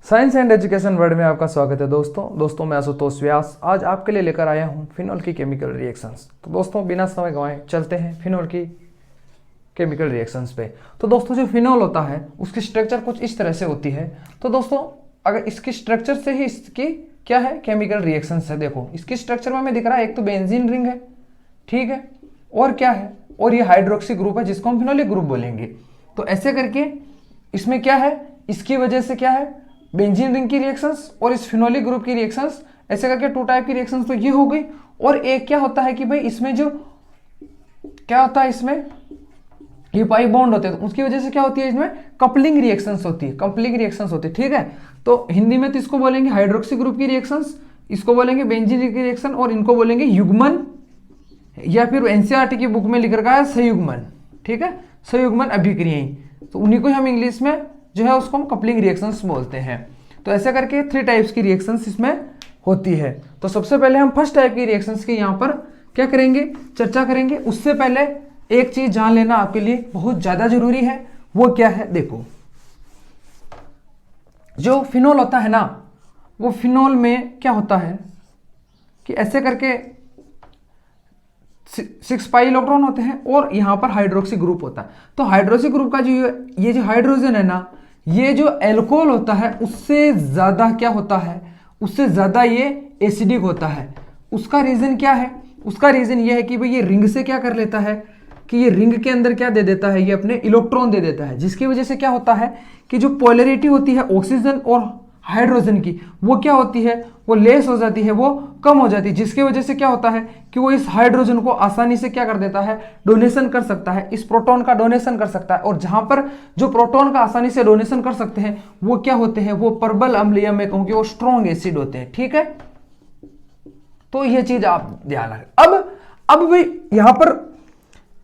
Science and education world में आपका स्वागत है दोस्तों मैं आशुतोष व्यास आज आपके लिए लेकर आया हूं फिनॉल की केमिकल रिएक्शंस। तो दोस्तों बिना समय गंवाए चलते हैं फिनॉल की केमिकल रिएक्शंस पे। तो दोस्तों जो फिनॉल होता है उसकी स्ट्रक्चर कुछ इस तरह से होती है। तो दोस्तों अगर इसकी स्ट्रक्चर से ही इसकी क्या है केमिकल रिएक्शंस है। देखो इसकी स्ट्रक्चर में हमें दिख रहा है एक तो बेंजीन रिंग है, ठीक है, और क्या है, और ये हाइड्रोक्सी ग्रुप है जिसको हम फिनोलिक ग्रुप बोलेंगे। तो ऐसे करके इसमें क्या है, इसकी वजह से क्या है बेंजीन रिंग की रिएक्शंस और इस फिनोलिक ग्रुप की रिएक्शंस, ऐसे करके टू टाइप की रिएक्शंस तो ये हो गई। और एक क्या होता है कि भाई इसमें जो क्या होता है, इसमें ये पाई बॉन्ड होते हैं तो उसकी वजह से क्या होती है, इसमें कपलिंग रिएक्शंस होती है, कपलिंग रिएक्शंस होती है, ठीक है। तो हिंदी में तो इसको बोलेंगे हाइड्रोक्सी ग्रुप की रिएक्शंस, इसको बोलेंगे बेंजीन रिंग की रिएक्शन और इनको बोलेंगे युग्मन, या फिर एनसीईआरटी की बुक में लिख रखा है संयुग्मन, ठीक है, संयुग्मन अभिक्रियाएं। तो उन्हीं को हम इंग्लिश में जो है उसको हम कपलिंग रिएक्शंस बोलते हैं। तो ऐसे करके 3 टाइप्स की रिएक्शंस इसमें होती है। तो सबसे पहले हम फर्स्ट टाइप की रिएक्शंस की यहाँ पर क्या करेंगे, चर्चा करेंगे। उससे पहले एक चीज जान लेना आपके लिए बहुत ज्यादा जरूरी है, वो क्या है, देखो जो फिनोल होता है ना, वो फिनोल में क्या होता है कि ऐसे करके 6 पाई इलेक्ट्रॉन होते हैं और यहां पर हाइड्रोक्सी ग्रुप होता है। तो हाइड्रोक्सी ग्रुप का जो ये जो हाइड्रोजन है ना, ये जो एल्कोहल होता है उससे ज्यादा क्या होता है, उससे ज्यादा ये एसिडिक होता है। उसका रीजन क्या है, उसका रीजन ये है कि भाई ये रिंग से क्या कर लेता है कि ये रिंग के अंदर क्या दे देता है, ये अपने इलेक्ट्रॉन दे देता है, जिसकी वजह से क्या होता है कि जो पोलैरिटी होती है ऑक्सीजन और हाइड्रोजन की वो क्या होती है, वो लेस हो जाती है, वो कम हो जाती है, जिसकी वजह से क्या होता है कि वो इस हाइड्रोजन को आसानी से क्या कर देता है, डोनेशन कर सकता है, इस प्रोटॉन का डोनेशन कर सकता है। और जहां पर जो प्रोटॉन का आसानी से डोनेशन कर सकते हैं वो क्या होते हैं, वो प्रबल अम्ल या मैं कहूं कि वो स्ट्रॉन्ग एसिड होते हैं, ठीक है। तो ये चीज आप ध्यान रखें। अब भाई यहां पर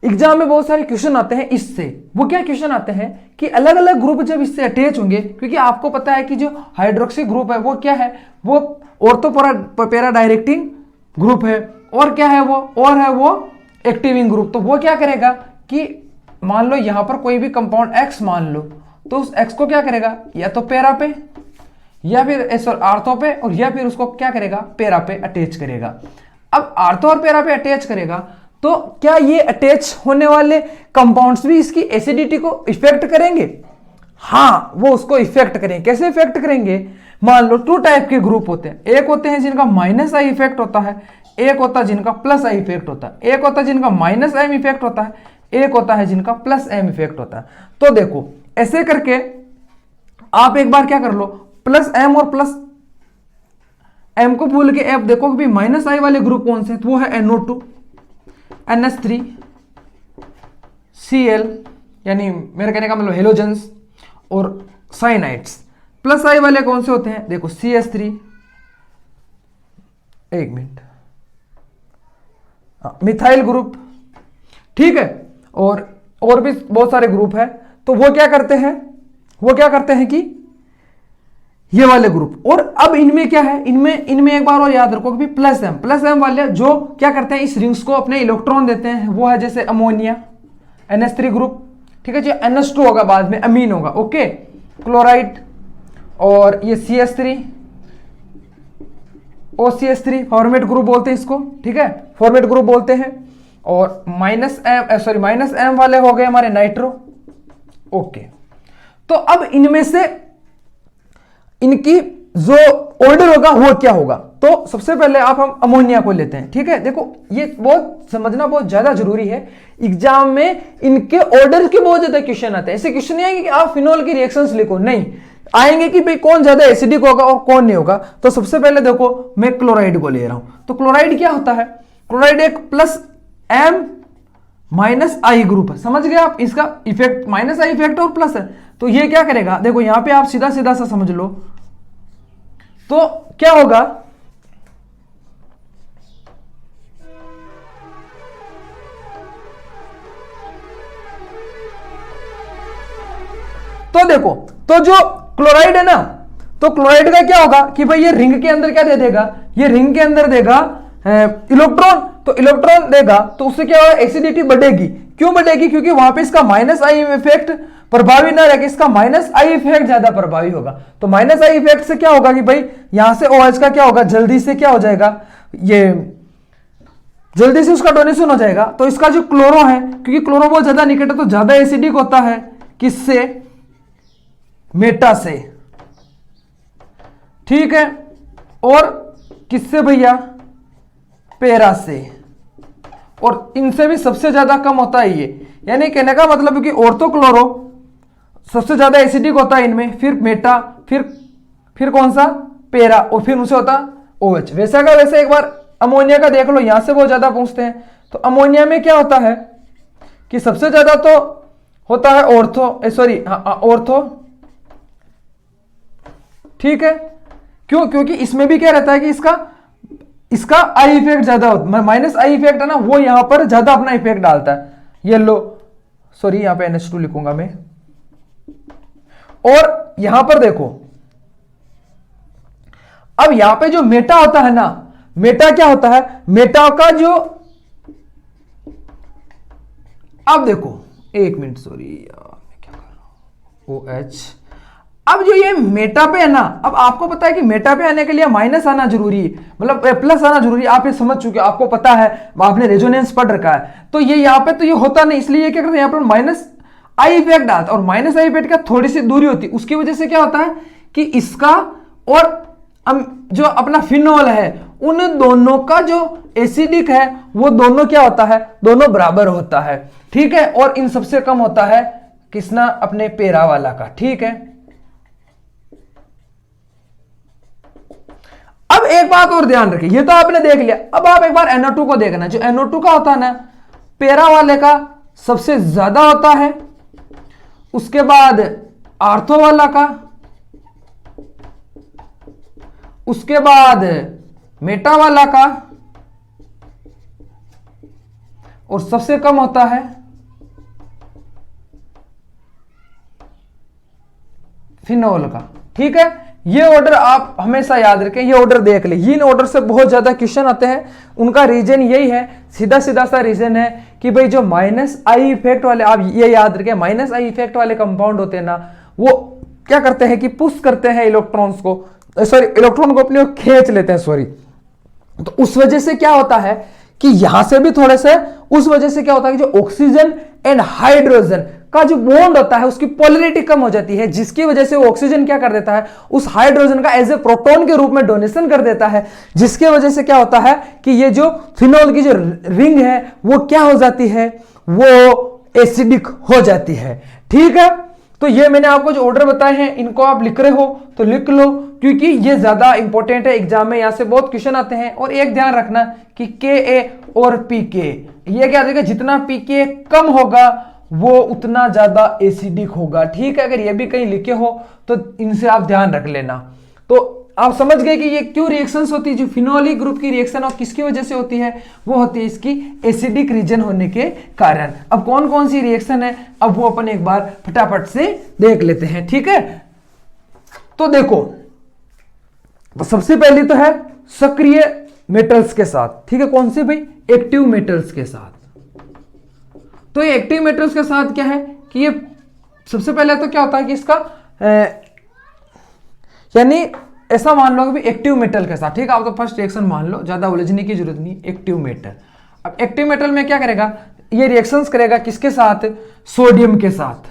एग्जाम में बहुत सारे क्वेश्चन आते हैं इससे। वो क्या क्वेश्चन आते हैं कि अलग अलग ग्रुप जब इससे अटैच होंगे, क्योंकि आपको पता है कि जो हाइड्रोक्सी ग्रुप है वो क्या है, वो ऑर्थो पैरा डायरेक्टिंग ग्रुप है, और क्या है वो एक्टिविंग ग्रुप। तो वो क्या करेगा कि मान लो यहां पर कोई भी कंपाउंड एक्स मान लो, तो उस एक्स को क्या करेगा, या तो पैरा पे या फिर आर्थो पे, और या फिर उसको क्या करेगा, पैरा पे अटैच करेगा। अब आर्थो और पैरा पे अटैच करेगा तो क्या ये अटैच होने वाले कंपाउंड्स भी इसकी एसिडिटी को इफेक्ट करेंगे? हाँ, वो उसको इफेक्ट करेंगे। कैसे इफेक्ट करेंगे, मान लो 2 टाइप के ग्रुप होते हैं, एक होते हैं जिनका माइनस आई इफेक्ट होता है, एक होता है जिनका प्लस आई इफेक्ट होता है, एक होता है जिनका माइनस एम इफेक्ट होता है, एक होता है जिनका प्लस एम इफेक्ट होता है। तो देखो ऐसे करके आप एक बार क्या कर लो, प्लस एम और प्लस एम को भूल के आप देखो कि माइनस आई वाले ग्रुप कौन से, तो वो है NO2 NH3 Cl, यानी मेरे कहने का मतलब हेलोजेंस और साइनाइड्स। प्लस आई वाले कौन से होते हैं, देखो CH3, एक मिनट, मिथाइल ग्रुप, ठीक है, और भी बहुत सारे ग्रुप है। तो वो क्या करते हैं कि ये वाले ग्रुप। और अब इनमें क्या है, इनमें एक बार और याद रखो कि प्लस एम वाले जो क्या करते हैं, इस रिंग्स को अपने इलेक्ट्रॉन देते हैं। वो है जैसे अमोनिया NH3 ग्रुप, ठीक है, जो NH2 होगा बाद में अमीन होगा, ओके, क्लोराइड, और ये CH3 OCH3 फॉर्मेट ग्रुप बोलते हैं इसको, ठीक है, फॉर्मेट ग्रुप बोलते हैं। और माइनस एम वाले हो गए हमारे नाइट्रो, ओके। तो अब इनमें से इनकी जो ऑर्डर होगा वो क्या होगा, तो सबसे पहले हम अमोनिया को लेते हैं, ठीक है। देखो ये बहुत समझना बहुत ज्यादा जरूरी है, एग्जाम में इनके ऑर्डर के बहुत ज्यादा क्वेश्चन आते हैं। ऐसे क्वेश्चन नहीं आएंगे कि आप फिनोल की रिएक्शंस लिखो, नहीं आएंगे कि भाई कौन ज्यादा एसिडिक होगा और कौन नहीं होगा। तो सबसे पहले देखो मैं क्लोराइड को ले रहा हूं। तो क्लोराइड क्या होता है, क्लोराइड एक प्लस एम माइनस आई ग्रुप है, समझ गए आप, इसका इफेक्ट माइनस आई इफेक्ट और प्लस है। तो ये क्या करेगा, देखो यहां पे आप सीधा सीधा सा समझ लो, तो क्या होगा, तो देखो तो जो क्लोराइड है ना, तो क्लोराइड का क्या होगा कि भाई ये रिंग के अंदर क्या दे देगा, ये रिंग के अंदर देगा इलेक्ट्रॉन। तो इलेक्ट्रॉन देगा तो उससे क्या होगा, एसिडिटी बढ़ेगी। क्यों बढ़ेगी? क्योंकि वहां पे इसका माइनस आई इफेक्ट प्रभावी ना रहेगा, इसका माइनस आई इफेक्ट ज्यादा प्रभावी होगा। तो माइनस आई इफेक्ट से क्या होगा कि भाई यहां से OH का क्या होगा, जल्दी से क्या हो जाएगा, ये जल्दी से उसका डोनेशन हो जाएगा। तो इसका जो क्लोरो है, क्योंकि क्लोरो बहुत ज्यादा निकट है तो ज्यादा एसिडिक होता है, किससे? मेटा से, ठीक है। और किससे भैया? पेरा से। और इनसे भी सबसे ज्यादा कम होता है ये, यानी कहने का मतलब है कि ऑर्थोक्लोरो सबसे ज्यादा एसिडिक होता है इनमें, फिर मेटा, फिर कौन सा? पेरा, और फिर उनसे होता OH। वैसा का वैसे एक बार अमोनिया का देख लो, यहां से बहुत ज्यादा पूछते हैं। तो अमोनिया में क्या होता है कि सबसे ज्यादा तो होता है ऑर्थो, ठीक है। क्यों? क्योंकि इसमें भी क्या रहता है कि इसका आई इफेक्ट ज्यादा होता है, माइनस आई इफेक्ट है ना, वो यहां पर ज्यादा अपना इफेक्ट डालता है। ये लो, सॉरी यहां पे NH2 लिखूंगा मैं। और यहां पर देखो, अब यहां पे जो मेटा होता है ना, मेटा क्या होता है? मेटा का जो, अब देखो एक मिनट, सॉरी मैं क्या कर रहा हूं, OH। अब जो ये मेटा पे है ना, अब आपको पता है कि मेटा पे आने के लिए माइनस आना जरूरी है, मतलब प्लस आना जरूरी है। आप ये समझ चुके हो, आपको पता है, आपने रेजोनेंस पढ़ रखा है। तो ये यहाँ पे तो ये होता नहीं, इसलिए क्या करते हैं, यहाँ पर माइनस आई इफेक्ट डालता है। और माइनस आई इफेक्ट का थोड़ी सी दूरी होती है, उसकी वजह से क्या होता है कि इसका और जो अपना फिनोल है, उन दोनों का जो एसिडिक है वो दोनों क्या होता है? दोनों बराबर होता है, ठीक है। और इन सबसे कम होता है किसना? अपने पेरा वाला का, ठीक है। अब एक बात और ध्यान रखिए, ये तो आपने देख लिया, अब आप एक बार NO2 को देखना। जो NO2 का होता है ना, पेरा वाले का सबसे ज्यादा होता है, उसके बाद आर्थो वाला का, उसके बाद मेटा वाला का, और सबसे कम होता है फिनोल का, ठीक है। ये ऑर्डर आप हमेशा याद रखें, ये ऑर्डर देख ले। इन ऑर्डर से बहुत ज्यादा क्वेश्चन आते हैं, उनका रीजन यही है, सीधा सीधा सा रीजन है कि भाई जो माइनस आई इफेक्ट वाले, आप ये याद रखें, माइनस आई इफेक्ट वाले कंपाउंड होते हैं ना, वो क्या करते हैं कि पुश करते हैं इलेक्ट्रॉन्स को, सॉरी इलेक्ट्रॉन को अपनी ओर खींच लेते हैं, सॉरी। तो उस वजह से क्या होता है कि यहां से भी थोड़े से, उस वजह से क्या होता है कि जो ऑक्सीजन एंड हाइड्रोजन का जो बॉन्ड होता है उसकी पोलरिटी कम हो जाती है, जिसकी वजह से वो ऑक्सीजन क्या कर देता है, उस हाइड्रोजन का एज ए प्रोटॉन के रूप में डोनेशन कर देता है, जिसकी वजह से क्या होता है कि ये जो फिनोल की जो रिंग है वो क्या हो जाती है, वो एसिडिक हो जाती है, ठीक है। तो ये मैंने आपको जो ऑर्डर बताए हैं, इनको आप लिख रहे हो तो लिख लो, क्योंकि ये ज्यादा इंपॉर्टेंट है एग्जाम में, यहां से बहुत क्वेश्चन आते हैं। और एक ध्यान रखना कि Ka और Pk, ये क्या देगा, जितना Pk कम होगा वो उतना ज्यादा एसिडिक होगा, ठीक है। अगर ये भी कहीं लिखे हो तो इनसे आप ध्यान रख लेना। तो आप समझ गए कि ये क्यों रिएक्शंस होती है, जो फिनोलिक ग्रुप की रिएक्शन और किसकी वजह से होती है, वो होती है इसकी एसिडिक रीजन होने के कारण। अब कौन कौन सी रिएक्शन है, अब वो अपन एक बार फटाफट से देख लेते हैं, ठीक है। तो देखो, तो सबसे पहली तो है सक्रिय मेटल्स के साथ, ठीक है। कौन से भाई? एक्टिव मेटल्स के साथ। तो ये एक्टिव मेटल्स के साथ क्या है कि ये सबसे पहले तो क्या होता है कि इसका यानी ऐसा मान लो कि एक्टिव मेटल के साथ, ठीक है। आप तो फर्स्ट रिएक्शन मान लो, ज्यादा उलझने की जरूरत नहीं, एक्टिव मेटल। अब एक्टिव मेटल में क्या करेगा, ये रिएक्शंस करेगा किसके साथ? सोडियम के साथ,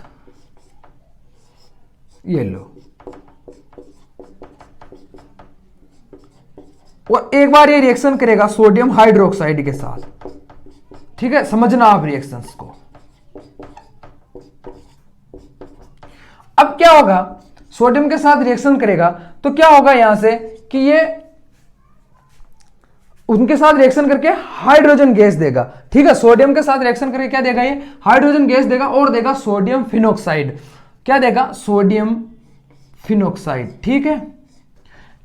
ये लो। और एक बार ये रिएक्शन करेगा सोडियम हाइड्रोक्साइड के साथ, ठीक है। समझना आप रिएक्शंस को। अब क्या होगा, सोडियम के साथ रिएक्शन करेगा तो क्या होगा यहां से कि ये उनके साथ रिएक्शन करके हाइड्रोजन गैस देगा, ठीक है। सोडियम के साथ रिएक्शन करके क्या देगा, ये हाइड्रोजन गैस देगा और देगा सोडियम फिनोक्साइड। क्या देगा? सोडियम फिनोक्साइड, ठीक है।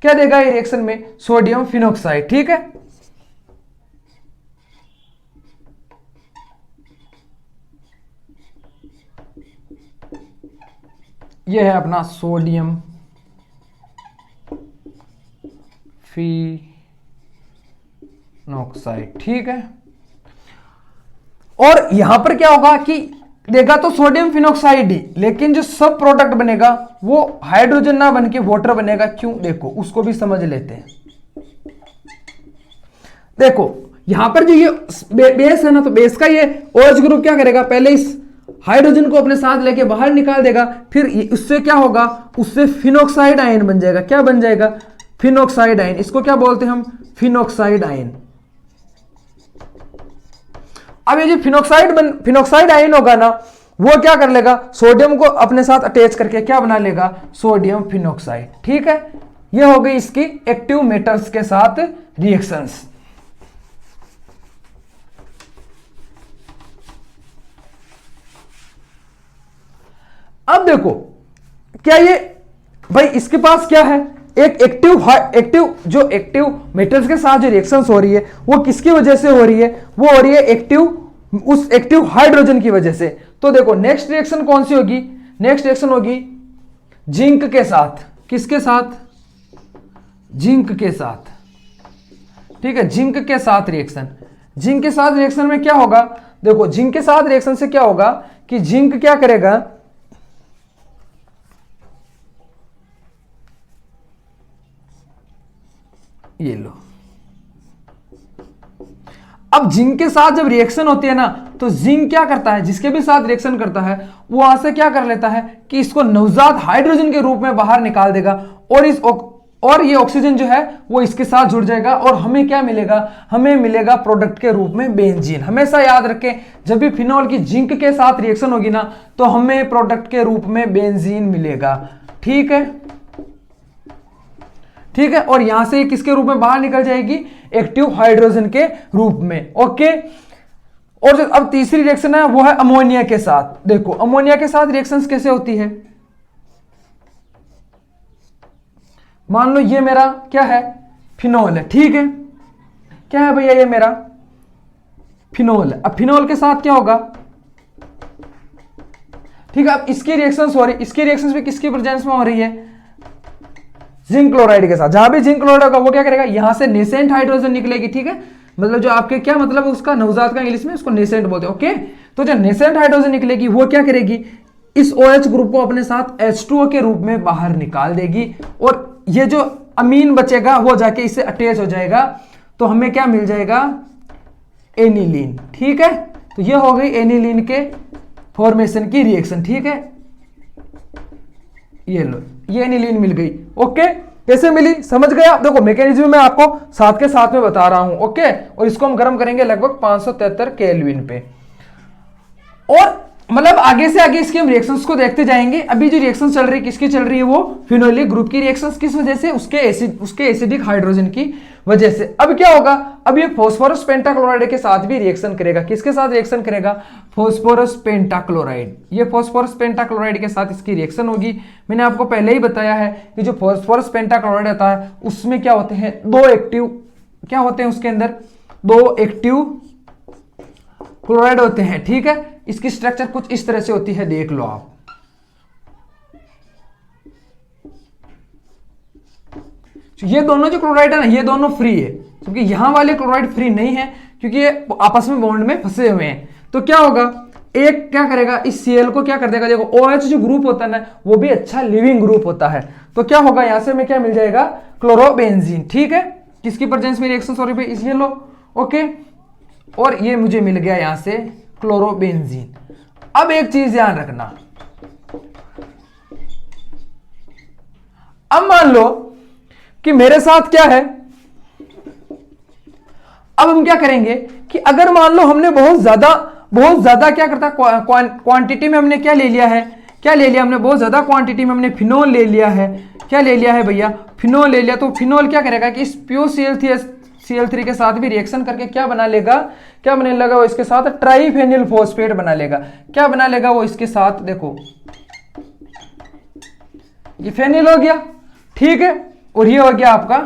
क्या देगा ये रिएक्शन में? सोडियम फिनोक्साइड, ठीक है। ये है अपना सोडियम फिनोक्साइड, ठीक है। और यहां पर क्या होगा कि देगा तो सोडियम फिनोक्साइड ही, लेकिन जो सब प्रोडक्ट बनेगा वो हाइड्रोजन ना बन के वाटर बनेगा। क्यों, देखो उसको भी समझ लेते हैं। देखो यहां पर जो ये बेस है ना, तो बेस का ये OH ग्रुप क्या करेगा, पहले इस हाइड्रोजन को अपने साथ लेके बाहर निकाल देगा, फिर उससे क्या होगा, उससे फिनोक्साइड आयन बन जाएगा। क्या बन जाएगा, फिनोक्साइड आयन। इसको क्या बोलते हैं हम, फिनोक्साइड आयन। अब ये जो फिनोक्साइड आयन होगा ना, वो क्या कर लेगा, सोडियम को अपने साथ अटैच करके क्या बना लेगा, सोडियम फिनोक्साइड। ठीक है, ये हो गई इसकी एक्टिव मेटल्स के साथ रिएक्शंस। अब देखो क्या ये भाई इसके पास क्या है, एक एक्टिव मेटल्स के साथ जो रिएक्शंस हो रही है वो किसकी वजह से हो रही है, वो हो रही है उस एक्टिव हाइड्रोजन की वजह से। तो देखो नेक्स्ट रिएक्शन कौन सी होगी, नेक्स्ट रिएक्शन होगी जिंक के साथ। किसके साथ, जिंक के साथ। ठीक है, जिंक के साथ रिएक्शन। जिंक के साथ रिएक्शन में क्या होगा, देखो जिंक के साथ रिएक्शन से क्या होगा कि जिंक क्या करेगा, ये लो। अब जिंक के साथ जब रिएक्शन होती है ना, तो जिंक क्या करता है, जिसके भी साथ रिएक्शन करता है वो वहां से क्या कर लेता है कि इसको नवजात हाइड्रोजन के रूप में बाहर निकाल देगा, और ये ऑक्सीजन जो है वो इसके साथ जुड़ जाएगा, और हमें क्या मिलेगा, हमें मिलेगा प्रोडक्ट के रूप में बेंजीन। हमेशा याद रखें, जब भी फिनॉल की जिंक के साथ रिएक्शन होगी ना, तो हमें प्रोडक्ट के रूप में बेंजीन मिलेगा। ठीक है, ठीक है, और यहां से किसके रूप में बाहर निकल जाएगी, एक्टिव हाइड्रोजन के रूप में। ओके, और जो अब तीसरी रिएक्शन है वो है अमोनिया के साथ। देखो अमोनिया के साथ रिएक्शंस कैसे होती है, मान लो ये मेरा क्या है, फिनॉल है। ठीक है, क्या है भैया, ये मेरा फिनॉल है। अब फिनॉल के साथ क्या होगा, ठीक है, अब इसकी रिएक्शंस हो रही, इसकी रिएक्शंस भी किसकी प्रेजेंस में हो रही है, जिंक क्लोराइड के साथ। जहां भी जिंक क्लोराइड होगा वो क्या करेगा, यहां से नेसेंट हाइड्रोजन निकलेगी। ठीक है, मतलब जो आपके क्या मतलब है उसका, नवजात का इंग्लिश में उसको नेसेंट बोलते हैं। ओके, तो जो नेसेंट हाइड्रोजन निकलेगी वो क्या करेगी, इस OH ग्रुप को अपने साथ H2O के रूप में बाहर निकाल देगी, और ये जो अमीन बचेगा वो जाके इससे अटैच हो जाएगा, तो हमें क्या मिल जाएगा, एनिलीन। ठीक है, तो ये हो गई एनिलीन के फॉर्मेशन की रिएक्शन। ठीक है, ये लो, ये एनिलीन मिल गई। ओके, कैसे मिली समझ गया। देखो मैकेनिज्म मैं आपको साथ के साथ में बता रहा हूं। ओके, और इसको हम गर्म करेंगे लगभग 573 केल्विन पे, और मतलब आगे से आगे इसके हम रिएक्शंस को देखते जाएंगे। अभी जो रिएक्शन चल रही है किसकी चल रही है, वो फिनोलिक ग्रुप की रिएक्शंस। किस वजह से, उसके एसिडिक हाइड्रोजन की वजह से। अब क्या होगा, अब ये फास्फोरस पेंटाक्लोराइड के साथ भी रिएक्शन करेगा। किसके साथ रिएक्शन करेगा, फास्फोरस पेंटाक्लोराइड। ये फास्फोरस पेंटाक्लोराइड के साथ इसकी रिएक्शन होगी। मैंने आपको पहले ही बताया है कि जो फास्फोरस पेंटाक्लोराइड होता है उसमें क्या होते हैं, दो एक्टिव क्या होते हैं, उसके अंदर दो एक्टिव क्लोराइड होते हैं। ठीक है, इसकी स्ट्रक्चर कुछ इस तरह से होती है, देख लो आप। ये दोनों जो क्लोराइड है ना, ये दोनों फ्री है, क्योंकि यहां वाले क्लोराइड फ्री नहीं है, क्योंकि ये आपस में बॉन्ड में फंसे हुए हैं। तो क्या होगा, एक क्या करेगा, इस Cl को क्या कर देगा, देखो OH जो ग्रुप होता है ना, वो भी अच्छा लिविंग ग्रुप होता है। तो क्या होगा, यहां से हमें क्या मिल जाएगा, क्लोरोबेंजीन। ठीक है, किसकी प्रेजेंस में रिएक्शन हो रही है, इसलिए लो। ओके, और ये मुझे मिल गया यहां से क्लोरोबेंजीन। अब एक चीज ध्यान रखना, अब मान लो कि मेरे साथ क्या है, अब हम क्या करेंगे कि अगर मान लो हमने बहुत ज्यादा क्या करता, क्वांटिटी में हमने क्या ले लिया है, क्या ले लिया हमने, बहुत ज्यादा क्वांटिटी में हमने फिनोल ले लिया है। क्या ले लिया है भैया, फिनोल ले लिया। तो फिनोल क्या करेगा कि इस PuCl3 के साथ भी रिएक्शन करके क्या बना लेगा, क्या बना लेगा वो इसके साथ ट्राइफेनिल फॉस्फेट बना लेगा। क्या बना लेगा वो इसके साथ, देखो ये फेनिल हो गया। ठीक है, और ये हो गया आपका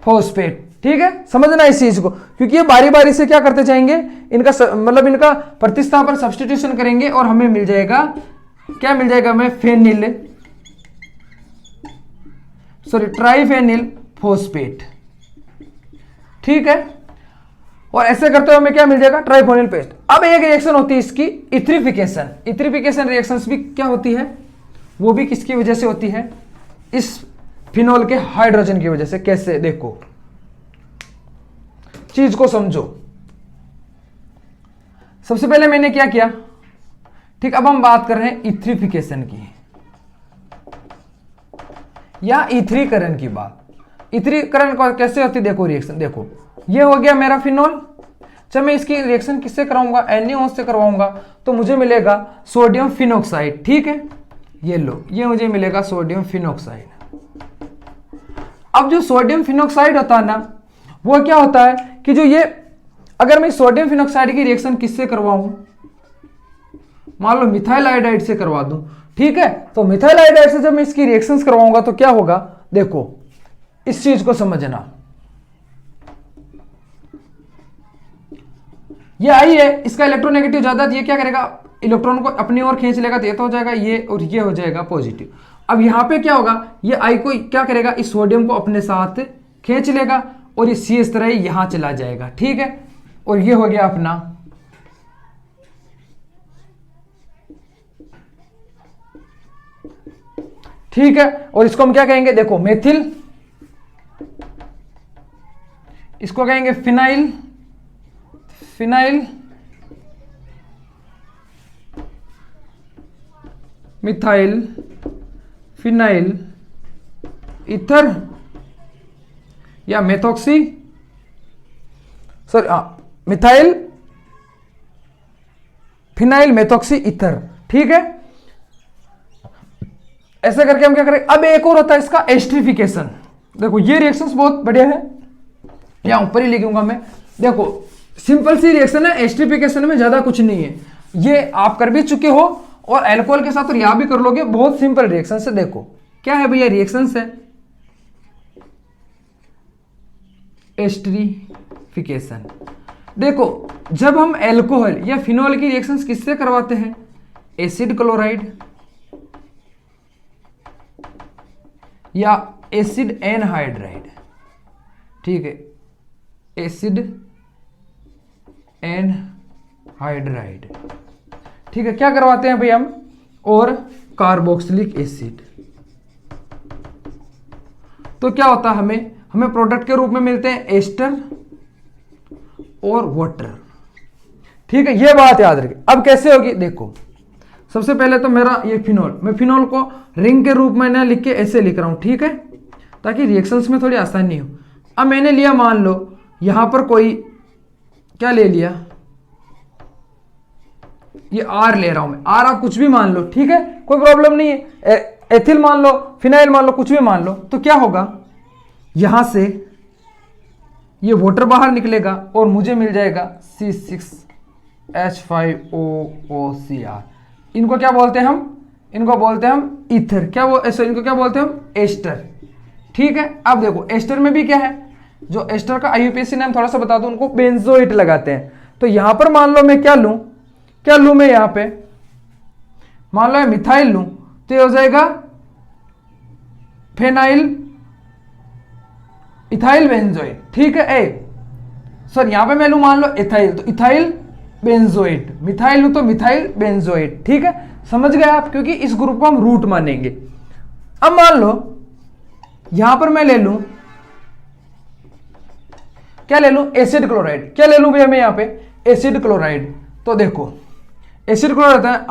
फॉस्फेट। ठीक है, समझना इस चीज को, क्योंकि ये बारी बारी से क्या करते जाएंगे, इनका मतलब इनका प्रतिस्थापन सब्स्टिट्यूशन करेंगे, और हमें मिल जाएगा, क्या मिल जाएगा, हमें ट्राइफेनिल फॉस्फेट। ठीक है, और ऐसे करते हुए हमें क्या मिल जाएगा, ट्राइफोनिल पेस्ट। अब एक रिएक्शन होती है इसकी इथ्रीफिकेशन। इथ्रीफिकेशन रिएक्शंस भी क्या होती है, वो भी किसकी वजह से होती है, इस फिनोल के हाइड्रोजन की वजह से। कैसे, देखो चीज को समझो। सबसे पहले मैंने क्या किया, ठीक, अब हम बात कर रहे हैं इथ्रीफिकेशन की या इथ्रीकरण की बात। इथ्रीकरण कैसे होती है, देखो रिएक्शन, देखो ये हो गया मेरा फिनोल। जब मैं इसकी रिएक्शन किससे कराऊंगा, NaOH से करवाऊंगा, तो मुझे मिलेगा सोडियम फिनोक्साइड। ठीक है, ये लो, ये मुझे मिलेगा सोडियम फिनोक्साइड। अब जो सोडियम फिनोक्साइड होता है ना, वो क्या होता है कि जो ये, अगर मैं सोडियम फिनोक्साइड की रिएक्शन किससे करवाऊं, मान लो मिथाइल आयोडाइड से करवा दूं, ठीक है, तो मिथाइल आयोडाइड से जब मैं इसकी रिएक्शंस करवाऊंगा तो क्या होगा, देखो इस चीज को समझना। ये आई है, इसका इलेक्ट्रोनेगेटिव ज्यादा, ये क्या करेगा, इलेक्ट्रॉन को अपनी ओर खींच लेगा, तो ये तो हो जाएगा ये, और ये हो जाएगा पॉजिटिव। अब यहां पे क्या होगा, ये आई को क्या करेगा, इस सोडियम को अपने साथ खींच लेगा, और ये सी इस तरह यहां चला जाएगा। ठीक है, और ये हो गया अपना ठीक है, और इसको हम क्या कहेंगे, देखो मेथिल, इसको कहेंगे phenyl, phenyl methyl phenyl ether या methoxy, sorry methyl phenyl methoxy ether. ठीक है, ऐसे करके हम क्या करें। अब एक और होता है इसका एस्ट्रिफिकेशन। देखो ये रिएक्शंस बहुत बढ़िया है, यहां ऊपर ही लिखूंगा मैं। देखो सिंपल सी रिएक्शन है, एस्ट्रिफिकेशन में ज्यादा कुछ नहीं है, ये आप कर भी चुके हो और अल्कोहल के साथ और यहां भी कर लोगे, बहुत सिंपल रिएक्शन है। देखो क्या है भैया, रिएक्शन है एस्ट्रिफिकेशन। देखो जब हम अल्कोहल या फिनोल की रिएक्शंस किससे करवाते हैं, एसिड क्लोराइड या एसिड एनहाइड्राइड। ठीक है, एसिड एनहाइड्राइड। ठीक है, क्या करवाते हैं भाई हम, और कार्बोक्सिलिक एसिड। तो क्या होता है, हमें प्रोडक्ट के रूप में मिलते हैं एस्टर और वाटर। ठीक है, ये बात याद रखिए। अब कैसे होगी, देखो सबसे पहले तो मेरा ये फिनोल, मैं फिनोल को रिंग के रूप में ना लिख के ऐसे लिख रहा हूं, ठीक है, ताकि रिएक्शंस में थोड़ी आसानी हो। अब मैंने लिया, मान लो यहां पर कोई क्या ले लिया, ये R ले रहा हूं मैं, R आप कुछ भी मान लो, ठीक है, कोई प्रॉब्लम नहीं है, एथिल मान लो, फिनाइल मान लो, कुछ भी मान लो। तो क्या होगा, यहां से ये वाटर बाहर निकलेगा और मुझे मिल जाएगा C6H5OOCr। इनको क्या बोलते हैं हम, इनको बोलते हैं हम ईथर, क्या वो ऐसे, इनको क्या बोलते हैं हम, एस्टर। ठीक है, अब देखो एस्टर में भी क्या है, जो एस्टर का IUPAC नाम थोड़ा सा बता दूं, उनको बेंजोइट लगाते हैं। तो यहां पर मान लो मैं क्या लूं, क्या लूं मैं यहां पे, मान लो मिथाइल लूं, तो ये हो जाएगा फेनाइल इथाइल बेंजोइट। ठीक है, सर यहां पे मैं लूं मान लो इथाइल, तो इथाइल बेंजोइट, मिथाइल लूं तो मिथाइल बेंजोइट। ठीक है, समझ गए आप, क्योंकि इस ग्रुप को हम रूट मानेंगे। अब मान लो यहां पर मैं ले लूं, क्या ले लूं, एसिड क्लोराइड। क्या ले लूं भैया मैं यहां पे, एसिड क्लोराइड। तो देखो एसिड क्लोराइड होता है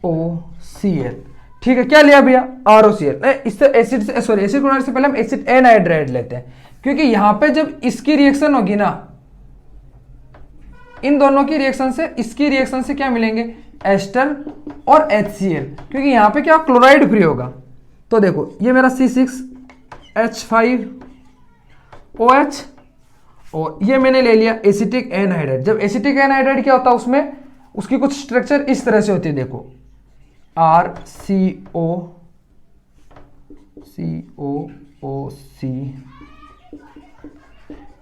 ROCl। ठीक है, क्या लिया भैया, ROCl। इससे एसिड से, सॉरी एसिड क्लोराइड से पहले हम एसिड एनहाइड्राइड लेते हैं, क्योंकि यहां पे जब इसकी रिएक्शन होगी ना, इन दोनों की रिएक्शन से इसकी रिएक्शन से क्या मिलेंगे, एस्टर और HCl, क्योंकि यहां पे क्या क्लोराइड फ्री होगा। तो देखो ये मेरा C6H5OH, और ये मैंने ले लिया एसिटिक एनहाइड्राइड। जब एसिटिक एनहाइड्राइड क्या होता है, उसमें उसकी कुछ स्ट्रक्चर इस तरह से होती है, देखो RCOOC,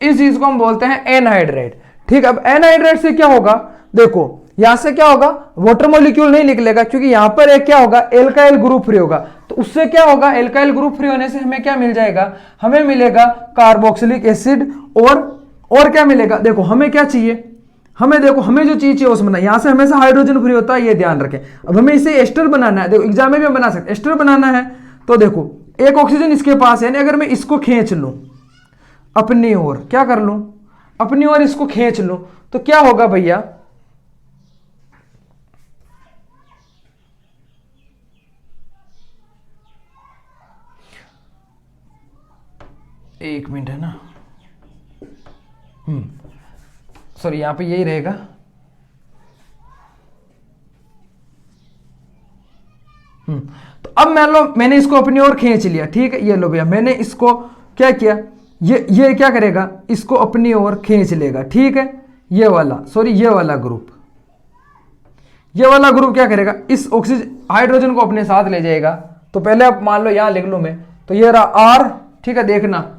इस चीज को हम बोलते हैं एनहाइड्राइड। ठीक, अब एनहाइड्राइड से क्या होगा, देखो यहां से क्या होगा, वाटर मॉलिक्यूल नहीं निकलेगा, क्योंकि यहां पर एक क्या होगा, एल्काइल ग्रुप फ्री होगा। तो उससे क्या होगा, एल्काइल ग्रुप फ्री होने से हमें क्या मिल जाएगा, हमें मिलेगा कार्बोक्सिलिक एसिड और और क्या मिलेगा, देखो हमें क्या चाहिए, हमें देखो हमें जो चीज चाहिए उसमें, यहां से हमेशा हाइड्रोजन फ्री होता है, ये ध्यान रखें। अब हमें इसे एस्टर बनाना है, देखो एग्जाम में भी हम बना सकते, एस्टर बनाना है तो देखो एक ऑक्सीजन इसके पास है, यानी अगर मैं इसको खींच लूं अपनी ओर, क्या कर लूं अपनी ओर इसको खींच लूं, तो क्या होगा भैया, एक मिनट है ना, सॉरी यहां पे यही रहेगा, तो अब मान लो मैंने इसको अपनी ओर खींच लिया, ठीक है, ये लो भैया मैंने इसको क्या किया, ये क्या करेगा, इसको अपनी ओर खींच लेगा, ठीक है, ये वाला सॉरी ये वाला ग्रुप, ये वाला ग्रुप क्या करेगा, इस ऑक्सीजन हाइड्रोजन को अपने साथ ले जाएगा। तो पहले आप मान लो यहां लिख लूं मैं, तो ये रहा आर, ठीक है, देखना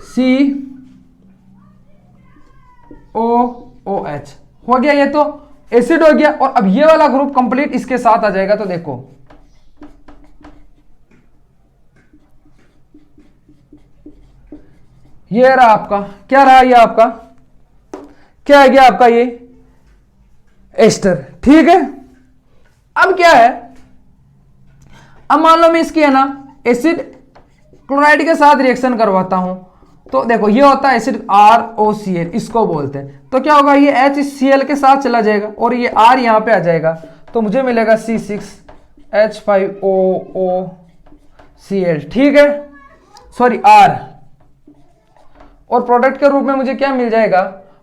COOH हो गया, ये तो एसिड हो गया, और अब ये वाला ग्रुप कंप्लीट इसके साथ आ जाएगा। तो देखो ये रहा आपका, क्या रहा ये आपका, क्या है गया आपका ये एस्टर, ठीक है। अब क्या है, अब मान लो मैं इसकी है ना एसिड क्लोराइड के साथ रिएक्शन करवाता हूं, तो देखो ये होता है एसिड ROCl, इसको बोलते हैं। तो क्या होगा, ये H इस Cl के साथ चला जाएगा और ये R यहां पे आ जाएगा, तो मुझे मिलेगा C6H5OOCl, ठीक है, सॉरी R, और प्रोडक्ट के रूप में मुझे क्या मिल जाएगा,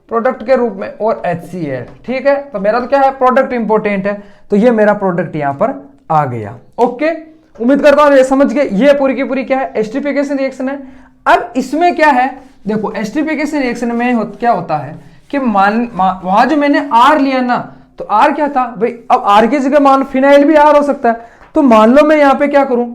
प्रोडक्ट के रूप में और HCl, ठीक है। तो मेरा तो क्या है, प्रोडक्ट इंपॉर्टेंट है, तो ये मेरा प्रोडक्ट यहां पर आ गया। ओके, उम्मीद करता हूं ये समझ गए, ये पूरी की पूरी क्या है, एस्टरीफिकेशन रिएक्शन है। अब इसमें क्या है, देखो एस्टरीफिकेशन रिएक्शन में क्या होता है कि वहां जो मैंने R लिया ना, तो R क्या था भाई, अब R की जगह मान लो फिनाइल भी R हो सकता है, तो मान लो मैं यहां पे क्या करूं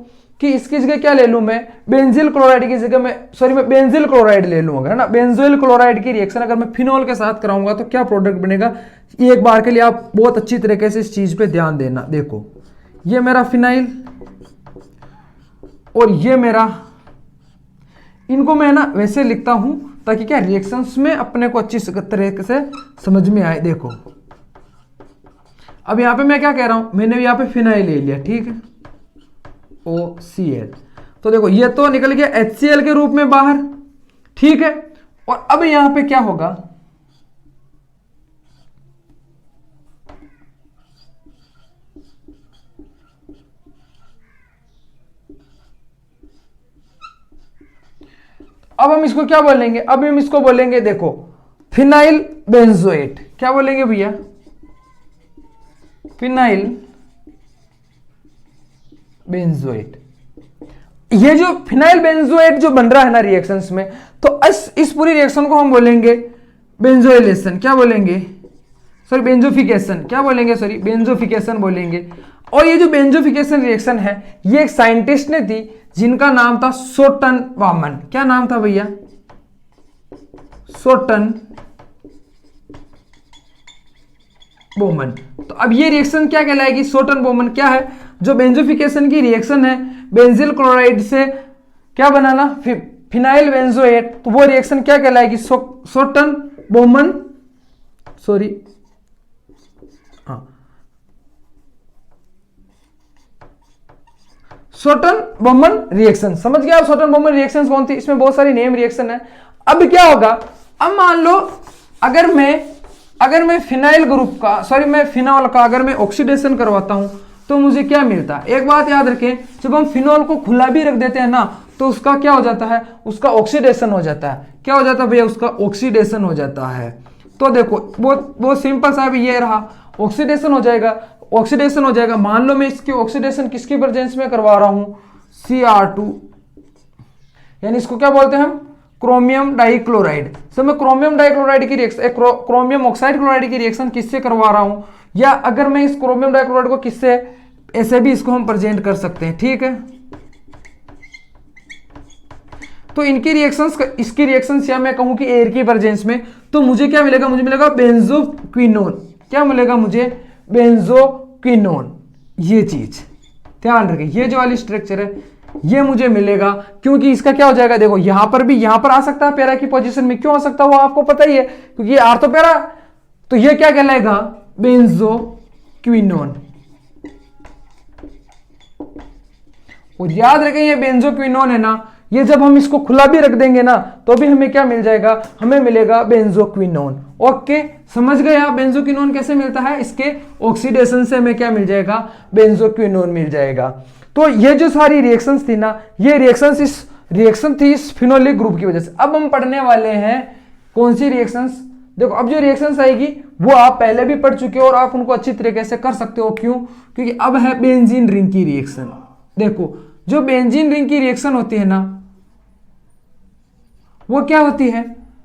कि इसकी जगह क्या ले लूं मैं, बेंजिल क्लोराइड की जगह मैं बेंजिल क्लोराइड ले लूंगा, है ना। बेंजोइल क्लोराइड की रिएक्शन अगर मैं फिनोल के साथ कराऊंगा तो क्या प्रोडक्ट बनेगा, एक बार के लिए आप बहुत अच्छी तरीके से इस चीज पे ध्यान देना। देखो ये मेरा फिनाइल और ये मेरा, इनको मैं ना वैसे लिखता हूं ताकि क्या रिएक्शंस में अपने को अच्छी तरीके से समझ में आए। देखो अब यहां पे मैं क्या कह रहा हूं, मैंने यहां पे फिनाइल ले लिया, ठीक है, OCl, तो देखो ये तो निकल गया HCl के रूप में बाहर, ठीक है। और अब यहां पे क्या होगा, अब हम इसको क्या बोलेंगे, अब हम इसको बोलेंगे देखो फिनाइल बेंजोएट, क्या बोलेंगे भैया, फिनाइल बेंजोएट। ये जो फिनाइल बेंजोएट जो बन रहा है ना रिएक्शंस में, तो इस पूरी रिएक्शन को हम बोलेंगे बेंजोइलेशन, क्या बोलेंगे, सॉरी बेंजोफिकेशन, क्या बोलेंगे, सॉरी बेंजोफिकेशन बोलेंगे। और ये जो बेंजोफिकेशन रिएक्शन है, ये एक साइंटिस्ट ने दी जिनका नाम था सोटन बामन, क्या नाम था भैया, सोटन बोमन। तो अब ये रिएक्शन क्या कहलाएगी, सोटन बोमन क्या है, जो बेंजोफिकेशन की रिएक्शन है बेंजिल क्लोराइड से क्या बनाना, फिनाइल बेंजोएट, तो वो रिएक्शन क्या कहलाएगी, सोटन बोमन, सॉरी हाँ सोटन बोमन रिएक्शन। समझ गया आप सोटन बोमन रिएक्शन कौन थी, इसमें बहुत सारी नेम रिएक्शन है। अब क्या होगा, अब मान लो अगर मैं फिनाइल ग्रुप का, सॉरी मैं फिनॉल का अगर मैं ऑक्सीडेशन करवाता हूं तो मुझे क्या मिलता है। एक बात याद रखें, जब हम फिनॉल को खुला भी रख देते हैं ना, तो उसका क्या हो जाता है, उसका ऑक्सीडेशन हो जाता है। क्या हो जाता है भैया, उसका ऑक्सीडेशन हो जाता है। तो देखो बहुत सिंपल सा भी ये रहा, ऑक्सीडेशन हो जाएगा, ऑक्सीडेशन हो जाएगा। मान लो मैं इसकी ऑक्सीडेशन किसकी प्रेजेंस में करवा रहा हूं, Cr2, यानी इसको क्या बोलते हैं हम, क्रोमियम डाइक्लोराइड। तो मैं क्रोमियम डाइक्लोराइड की रिएक्शन, क्रोमियम ऑक्साइड क्लोराइड की रिएक्शन किससे करवा रहा हूं, या अगर मैं इस क्रोमियम डाइक्लोराइड को किससे, ऐसे भी इसको हम प्रेजेंट कर सकते हैं, ठीक है। तो इनकी रिएक्शंस, इसकी रिएक्शंस या मैं कहूं कि एयर की प्रेजेंस में, तो मुझे क्या मिलेगा, मुझे मिलेगा बेंजोक्विनोन। क्या मिलेगा मुझे, बेंजोक्विनोन। ये चीज ध्यान रखें, ये जो वाली स्ट्रक्चर है ये मुझे मिलेगा, क्योंकि इसका क्या हो जाएगा, देखो यहां पर भी, यहां पर आ सकता है पैरा की पोजीशन में, क्यों आ सकता है वो आपको पता ही है, क्योंकि ये आर्थो पैरा, तो ये क्या कहलाएगा, बेंजोक्विनोन। और याद रखें ये बेंजोक्विनोन है ना, ये जब हम इसको खुला भी रख देंगे ना तो भी हमें क्या मिल जाएगा, हमें मिलेगा बेंजोक्विनोन। ओके, समझ गए आप बेंजोक्विनोन कैसे मिलता है, इसके ऑक्सीडेशन से हमें क्या मिल जाएगा, बेंजोक्विनोन मिल जाएगा। तो ये जो सारी रिएक्शंस थी ना, ये रिएक्शन थी इस फिनोलिक ग्रुप की वजह से। अब हम पढ़ने वाले हैं कौन सी रिएक्शंस, देखो अब जो रिएक्शंस आएगी वो आप पहले भी पढ़ चुके हो और आप उनको अच्छी तरीके से कर सकते हो। क्यों, क्योंकि अब है बेंजीन रिंग की रिएक्शन। देखो जो बेंजीन रिंग की रिएक्शन होती है ना, वो क्या होती है,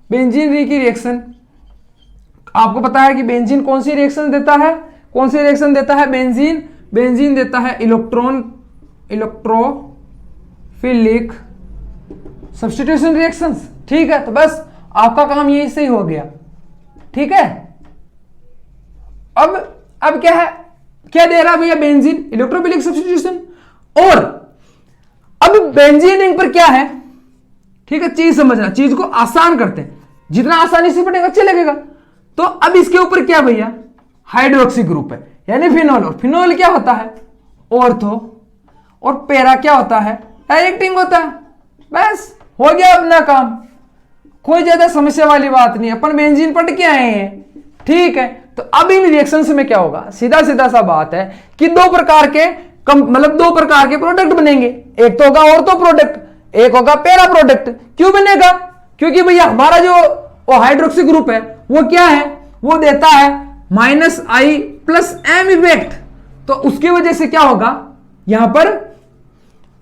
बेंजीन रिंग की रिएक्शन, आपको पता है कि बेंजीन कौन सी रिएक्शन देता है, कौन सी रिएक्शन देता है, बेंजीन देता है इलेक्ट्रोफिलिक सब्स्टिट्यूशन रिएक्शंस। ठीक है, तो बस आपका काम यही से ही हो गया। ठीक है, अब क्या है, क्या दे रहा है भैया, बेंजीन इलेक्ट्रोफिलिक सब्स्टिट्यूशन। और अब बेंजीन रिंग पर क्या है, ठीक है, चीज समझना, चीज को आसान करते हैं, जितना आसानी से पढ़ेगा अच्छा लगेगा। तो अब इसके ऊपर क्या भैया, हाइड्रोक्सी ग्रुप है, यानी फिनोल। और फिनोल क्या होता है, ऑर्थो, और पैरा क्या होता है, डायरेक्टिंग होता है। बस हो गया अपना काम, कोई ज्यादा समस्या वाली बात नहीं, अपन बेंजीन पढ़ के आए हैं। ठीक है, तो अब इन रिएक्शंस में क्या होगा, सीधा सीधा सा बात है कि दो प्रकार के प्रोडक्ट बनेंगे। एक तो होगा ऑर्थो प्रोडक्ट, एक होगा पैरा प्रोडक्ट। क्यों बनेगा, क्योंकि भैया हमारा जो हाइड्रोक्सी ग्रुप है वो क्या है, वो देता है -I+M इफेक्ट। तो उसकी वजह से क्या होगा, यहां पर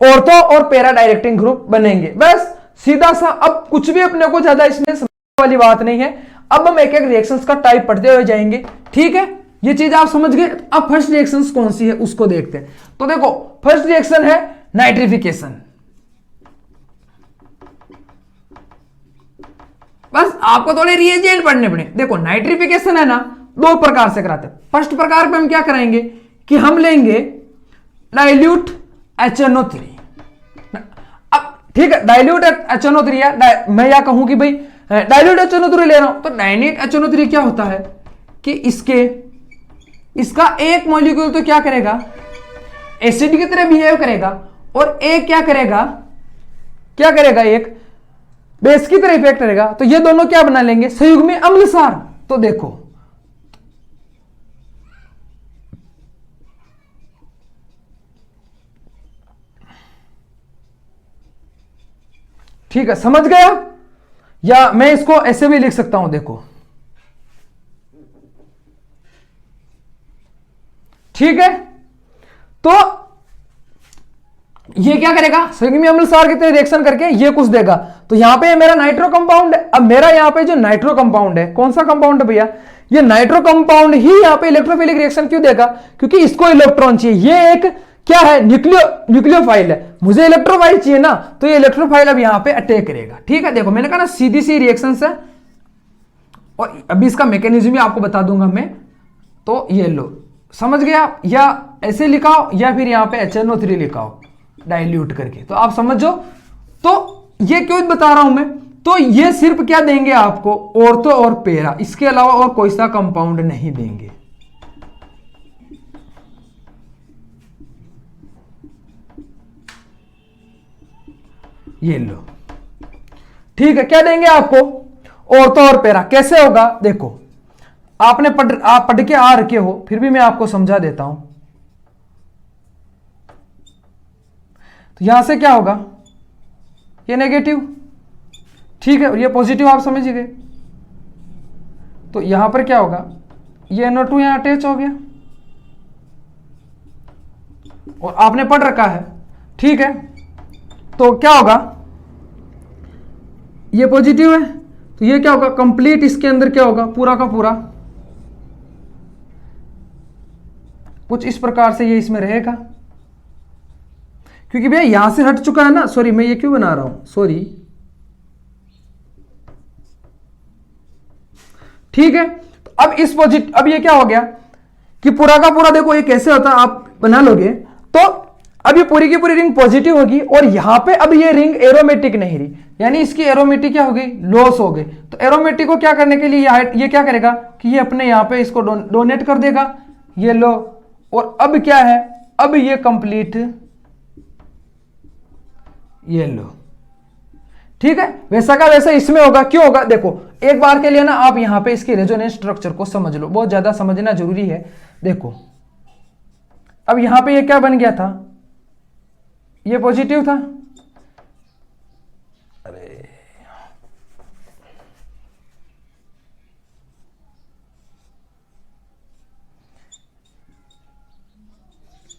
ऑर्थो और पैरा डायरेक्टिंग ग्रुप बनेंगे। बस सीधा सा, अब कुछ भी अपने को ज्यादा इसमें समझने वाली बात नहीं है। अब हम एक एक रिएक्शंस का टाइप पढ़ते हुए जाएंगे। ठीक है, ये चीज आप समझ गए। अब फर्स्ट रिएक्शंस कौन सी है उसको देखते हैं। तो देखो फर्स्ट रिएक्शन है नाइट्रिफिकेशन। बस आपको थोड़े रिएजेंट पढ़ने पड़े। देखो नाइट्रिफिकेशन है ना, दो प्रकार से कराते हैं। फर्स्ट प्रकार पे हम क्या कराएंगे कि हम लेंगे डाइल्यूट HNO3। अब ठीक है, डाइल्यूट HNO3 है, मैं या कहूं कि भाई डाइल्यूट HNO3 ले रहा हूं, तो डाइल्यूट HNO3 क्या होता है कि इसका एक मॉलिक्यूल तो क्या करेगा, एसिड की तरह बिहेव करेगा, और एक क्या करेगा, एक बेस की तरह इफेक्ट करेगा। तो ये दोनों क्या बना लेंगे, संयुग्मी अम्ल सार। तो देखो ठीक है, समझ गया, या मैं इसको ऐसे भी लिख सकता हूं, देखो ठीक है। तो ये क्या करेगा, संयुग्मी अम्ल सार की तरह रिएक्शन करके ये कुछ देगा। तो यहां पे मेरा नाइट्रो कंपाउंड है। अब मेरा यहां पे जो नाइट्रो कंपाउंड है, कौन सा कंपाउंड है भैया, ये नाइट्रो कंपाउंड ही यहां पे इलेक्ट्रोफिलिक रिएक्शन क्यों देगा, क्योंकि इसको इलेक्ट्रॉन चाहिए। ये एक क्या है, न्यूक्लियोफाइल है, मुझे इलेक्ट्रोफाइल चाहिए ना, तो ये इलेक्ट्रोफाइल अब यहां पे अटैक करेगा। ठीक है, देखो मैंने कहा ना सीधी सी रिएक्शन है, और अभी इसका मैकेनिज्म भी आपको बता दूंगा मैं। तो ये लो, समझ गया, या ऐसे लिखाओ या फिर यहां पे HNO3 लिखाओ डाइल्यूट करके, तो आप समझो। तो ये क्यों बता रहा हूं मैं, तो ये सिर्फ क्या देंगे आपको, ऑर्थो और पैरा, इसके अलावा और कोई सा कंपाउंड नहीं देंगे। ये लो, ठीक है, क्या देंगे आपको, ऑर्थो और पैरा। कैसे होगा, देखो आप पढ़ के आ रखे हो, फिर भी मैं आपको समझा देता हूं। तो यहां से क्या होगा, ये नेगेटिव, ठीक है, और ये पॉजिटिव, आप समझ गए। तो यहां पर क्या होगा, ये NO2 यहां अटैच हो गया, और आपने पढ़ रखा है। ठीक है, तो क्या होगा, ये पॉजिटिव है, तो ये क्या होगा, कंप्लीट इसके अंदर क्या होगा, पूरा का पूरा कुछ इस प्रकार से ये इसमें रहेगा। क्योंकि भैया यहां से हट चुका है ना, सॉरी मैं ये क्यों बना रहा हूं, सॉरी। ठीक है, तो अब ये क्या हो गया कि पूरा का पूरा, देखो ये कैसे होता है, आप बना लोगे तो अब ये पूरी की पूरी रिंग पॉजिटिव होगी और यहां पे अब ये रिंग एरोमेटिक नहीं रही, यानी इसकी एरोमेटिक क्या हो गई, लॉस हो गई। तो एरोमेटिक को क्या करने के लिए ये क्या करेगा कि ये अपने यहां पे इसको डोनेट कर देगा, ये लो। और अब क्या है, अब ये कंप्लीट, ये लो, ठीक है। वैसा का वैसा इसमें होगा, क्यों होगा, देखो एक बार के लिए ना आप यहां पे इसकी रेजोनेंस स्ट्रक्चर को समझ लो, बहुत ज्यादा समझना जरूरी है। देखो अब यहां पे ये क्या बन गया था, ये पॉजिटिव था, अरे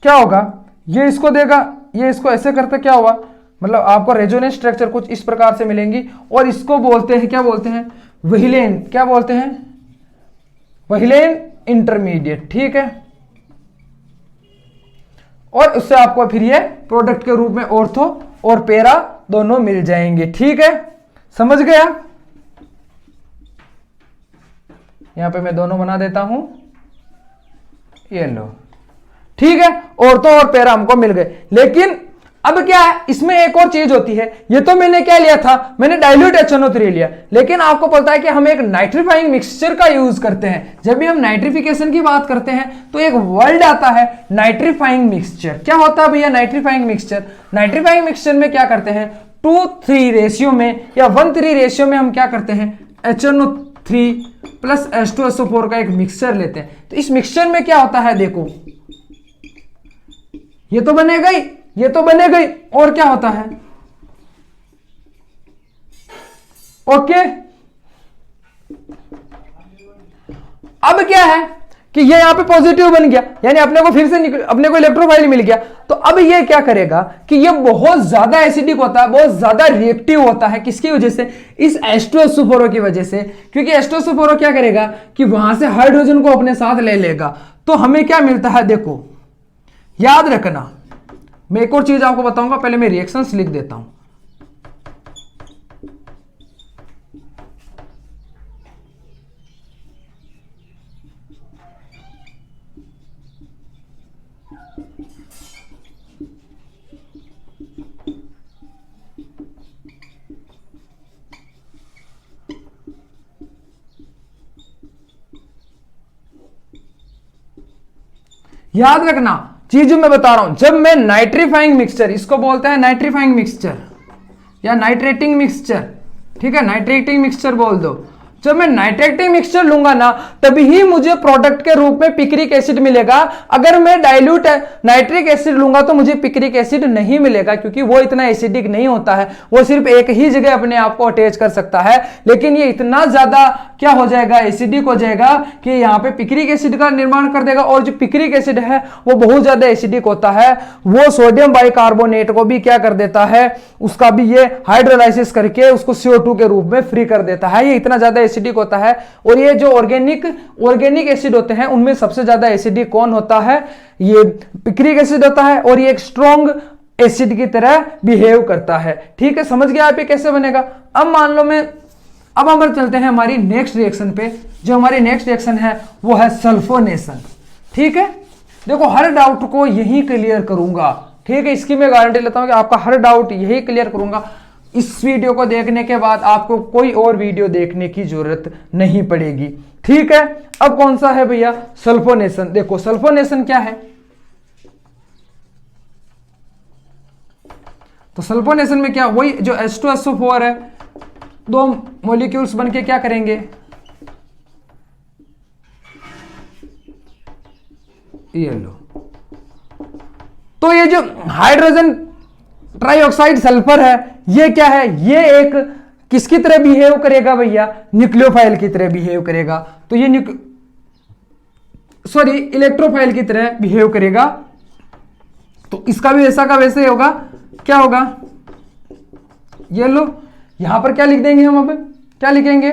क्या होगा, ये इसको देगा, ये इसको ऐसे करते क्या हुआ, मतलब आपको रेजोनेंस स्ट्रक्चर कुछ इस प्रकार से मिलेंगी। और इसको बोलते हैं, क्या बोलते हैं, व्हीलेन, क्या बोलते हैं, व्हीलेन इंटरमीडिएट, ठीक है। और उससे आपको फिर ये प्रोडक्ट के रूप में ऑर्थो और पैरा दोनों मिल जाएंगे, ठीक है, समझ गया। यहां पे मैं दोनों बना देता हूं, ये लो, ठीक है। ऑर्थो और पैरा हमको मिल गए। लेकिन अब क्या है, इसमें एक और चीज होती है, ये तो मैंने क्या लिया था, मैंने डाइल्यूट HNO3 लिया, लेकिन आपको पता है कि हम एक नाइट्रीफाइंग मिक्सचर का यूज करते हैं। जब भी हम नाइट्रिफिकेशन की बात करते हैं तो एक वर्ड आता है नाइट्रीफाइंग मिक्सचर। क्या होता है भैया नाइट्रीफाइंग मिक्सचर, नाइट्रीफाइंग मिक्सचर में क्या करते हैं, 2:3 रेशियो में या 1:3 रेशियो में हम क्या करते हैं, HNO3 प्लस H2SO4 का एक मिक्सचर लेते हैं। तो इस मिक्सचर में क्या होता है, देखो ये तो बनेगा ही, ये तो बनेगा ही, और क्या होता है, ओके। अब क्या है कि ये यहां पे पॉजिटिव बन गया, यानी अपने को फिर से अपने को इलेक्ट्रोफाइल मिल गया। तो अब ये क्या करेगा कि ये बहुत ज्यादा एसिडिक होता है, बहुत ज्यादा रिएक्टिव होता है, किसकी वजह से, इस H2SO4 की वजह से। क्योंकि H2SO4 क्या करेगा कि वहां से हाइड्रोजन को अपने साथ ले लेगा। तो हमें क्या मिलता है, देखो याद रखना, मैं एक और चीज आपको बताऊंगा, पहले मैं रिएक्शंस लिख देता हूं। याद रखना चीज जो मैं बता रहा हूं, जब मैं नाइट्रीफाइंग मिक्सचर, इसको बोलते हैं नाइट्रीफाइंग मिक्सचर या नाइट्रेटिंग मिक्सचर, ठीक है, नाइट्रेटिंग मिक्सचर बोल दो। जब मैं नाइट्रेटिंग मिक्सचर लूंगा ना, तभी ही मुझे प्रोडक्ट के रूप में पिक्रिक एसिड मिलेगा। अगर मैं डाइल्यूट नाइट्रिक एसिड लूंगा तो मुझे पिक्रिक एसिड नहीं मिलेगा, क्योंकि वो इतना एसिडिक नहीं होता है, वो सिर्फ एक ही जगह अपने आप को अटैच कर सकता है। लेकिन ये इतना ज्यादा क्या हो जाएगा, एसिडिक हो जाएगा कि यहाँ पे पिक्रिक एसिड का निर्माण कर देगा। और जो पिक्रिक एसिड है वो बहुत ज्यादा एसिडिक होता है, वो सोडियम बाइकार्बोनेट को भी क्या कर देता है, उसका भी ये हाइड्रोलाइसिस करके उसको CO2 के रूप में फ्री कर देता है। ये इतना ज्यादा एसिडिक होता है। और ये जो ऑर्गेनिक एसिड होते हैं उनमें सबसे ज्यादा एसिडिक कौन होता है, ये पिक्रिक एसिड होता है। और ये एक स्ट्रॉन्ग एसिड की तरह बिहेव करता है, ठीक है, समझ गया आप ये कैसे बनेगा। अब मान लो अब हम चलते हैं हमारी नेक्स्ट रिएक्शन पे। जो हमारी नेक्स्ट रिएक्शन है वो है सल्फोनेशन, ठीक है। देखो हर डाउट को यही क्लियर करूंगा, ठीक है, इसकी मैं गारंटी लेता हूं कि आपका हर डाउट यही क्लियर करूंगा। इस वीडियो को देखने के बाद आपको कोई और वीडियो देखने की जरूरत नहीं पड़ेगी, ठीक है। अब कौन सा है भैया, सल्फोनेशन। देखो सल्फोनेशन क्या है, तो सल्फोनेशन में क्या, वही जो H2SO4 है, दो मॉलिक्यूल्स बनके क्या करेंगे, ये लो। तो ये जो हाइड्रोजन ट्राइऑक्साइड सल्फर है, ये क्या है, ये एक किसकी तरह बिहेव करेगा भैया, न्यूक्लियोफाइल की तरह बिहेव करेगा। तो ये इलेक्ट्रोफाइल की तरह बिहेव करेगा। तो इसका भी ऐसा का वैसे होगा, क्या होगा, ये लो, यहां पर क्या लिख देंगे हम, अब क्या लिखेंगे,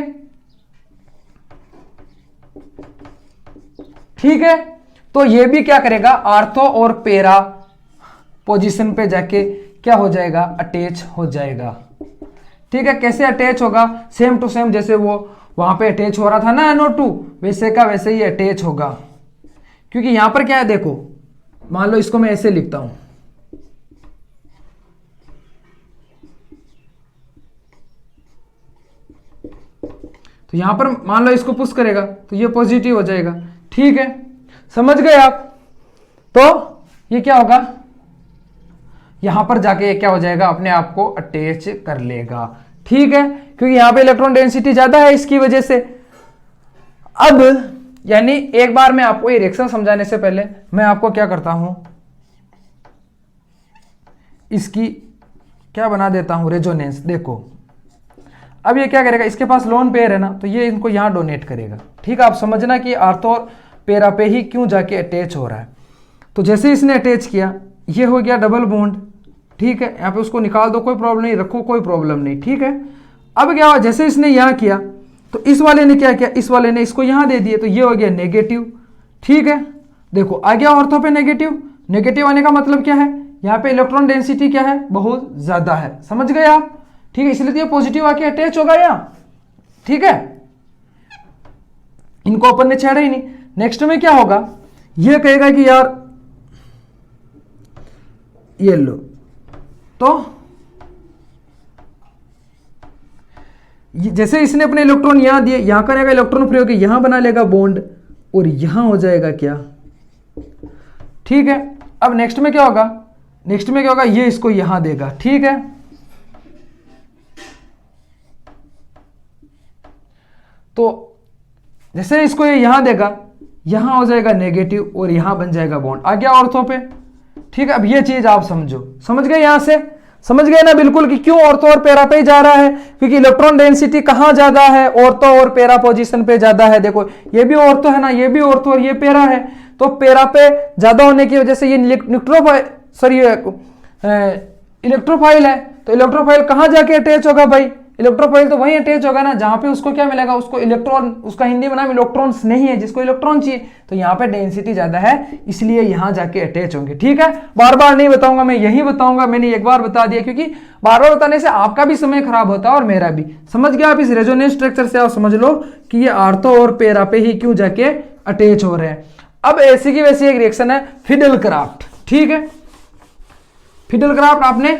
ठीक है। तो ये भी क्या करेगा, आर्थो और पैरा पोजीशन पे जाके क्या हो जाएगा, अटैच हो जाएगा, ठीक है। कैसे अटैच होगा, सेम टू सेम जैसे वो वहां पे अटैच हो रहा था ना NO2, वैसे का वैसे ही अटैच होगा। क्योंकि यहां पर क्या है, देखो मान लो इसको मैं ऐसे लिखता हूं, तो यहां पर मान लो इसको पुश करेगा तो ये पॉजिटिव हो जाएगा। ठीक है, समझ गए आप? तो ये क्या होगा, यहां पर जाके ये क्या हो जाएगा, अपने आप को अटैच कर लेगा। ठीक है, क्योंकि यहां पे इलेक्ट्रॉन डेंसिटी ज्यादा है इसकी वजह से। अब यानी एक बार मैं आपको ये रिएक्शन समझाने से पहले मैं आपको क्या करता हूं, इसकी क्या बना देता हूं, रेजोनेंस। देखो अब ये क्या करेगा, इसके पास लोन पेयर है ना, तो ये इनको यहां डोनेट करेगा। ठीक है, आप समझना कि अर्थ और पेरा पे ही क्यों जाके अटैच हो रहा है। तो जैसे इसने अटैच किया, ये हो गया डबल बॉन्ड। ठीक है, यहाँ पे उसको निकाल दो, कोई प्रॉब्लम नहीं, रखो कोई प्रॉब्लम नहीं। ठीक है, अब क्या हुआ, जैसे इसने यहाँ किया तो इस वाले ने क्या किया, इस वाले ने इसको यहाँ दे दिए, तो ये हो गया नेगेटिव। ठीक है, देखो आ गया ऑर्थो पे नेगेटिव। नेगेटिव आने का मतलब क्या है, यहाँ पे इलेक्ट्रॉन डेंसिटी क्या है, बहुत ज्यादा है। समझ गए आप? ठीक है, इसलिए तो ये पॉजिटिव आके अटैच होगा यहाँ। ठीक है, इनको अपन ने छेड़ा ही नहीं। नेक्स्ट में क्या होगा, ये कहेगा कि यार ये लो, तो जैसे इसने अपने इलेक्ट्रॉन यहां दिए, यहां करेगा इलेक्ट्रॉन प्रयोग, यहां बना लेगा बॉन्ड और यहां हो जाएगा क्या। ठीक है, अब नेक्स्ट में क्या होगा, नेक्स्ट में क्या होगा, ये इसको यहां देगा। ठीक है, तो जैसे इसको ये यहां देगा, यहां हो जाएगा नेगेटिव और यहां बन जाएगा बॉन्ड, आ गया ऑर्थो पे। ठीक है, अब ये चीज आप समझो, समझ गए? यहां से समझ गए ना बिल्कुल कि क्यों ऑर्थो और पेरा पे जा रहा है, क्योंकि इलेक्ट्रॉन डेंसिटी कहां ज्यादा है, ऑर्थो और पेरा पोजीशन पे ज्यादा है। देखो ये भी ऑर्थो है ना, ये भी ऑर्थो और ये पेरा है, तो पेरा पे ज्यादा होने की वजह से ये इलेक्ट्रोफाइल है, तो इलेक्ट्रोफाइल कहां जाके अटैच होगा भाई, इलेक्ट्रोफाइल तो वहीं अटैच होगा ना जहां पे उसको क्या मिलेगा, उसको इलेक्ट्रॉन, उसका हिंदी में नाम इलेक्ट्रॉन्स नहीं है, जिसको इलेक्ट्रॉन चाहिए, तो यहाँ पे डेंसिटी ज्यादा है, इसलिए यहां जाके अटैच होंगे। ठीक है, बार बार नहीं बताऊंगा, मैं यही बताऊंगा, मैंने एक बार बता दिया, क्योंकि बार बार बताने से आपका भी समय खराब होता है और मेरा भी। समझ गया आप? इस रेजोनेंस स्ट्रक्चर से आप समझ लो कि ये आर्थो और पेरा पे ही क्यों जाके अटैच हो रहे हैं। अब ऐसी की वैसी एक रिएक्शन है फिडेल क्राफ्ट। ठीक है, फिडेल क्राफ्ट आपने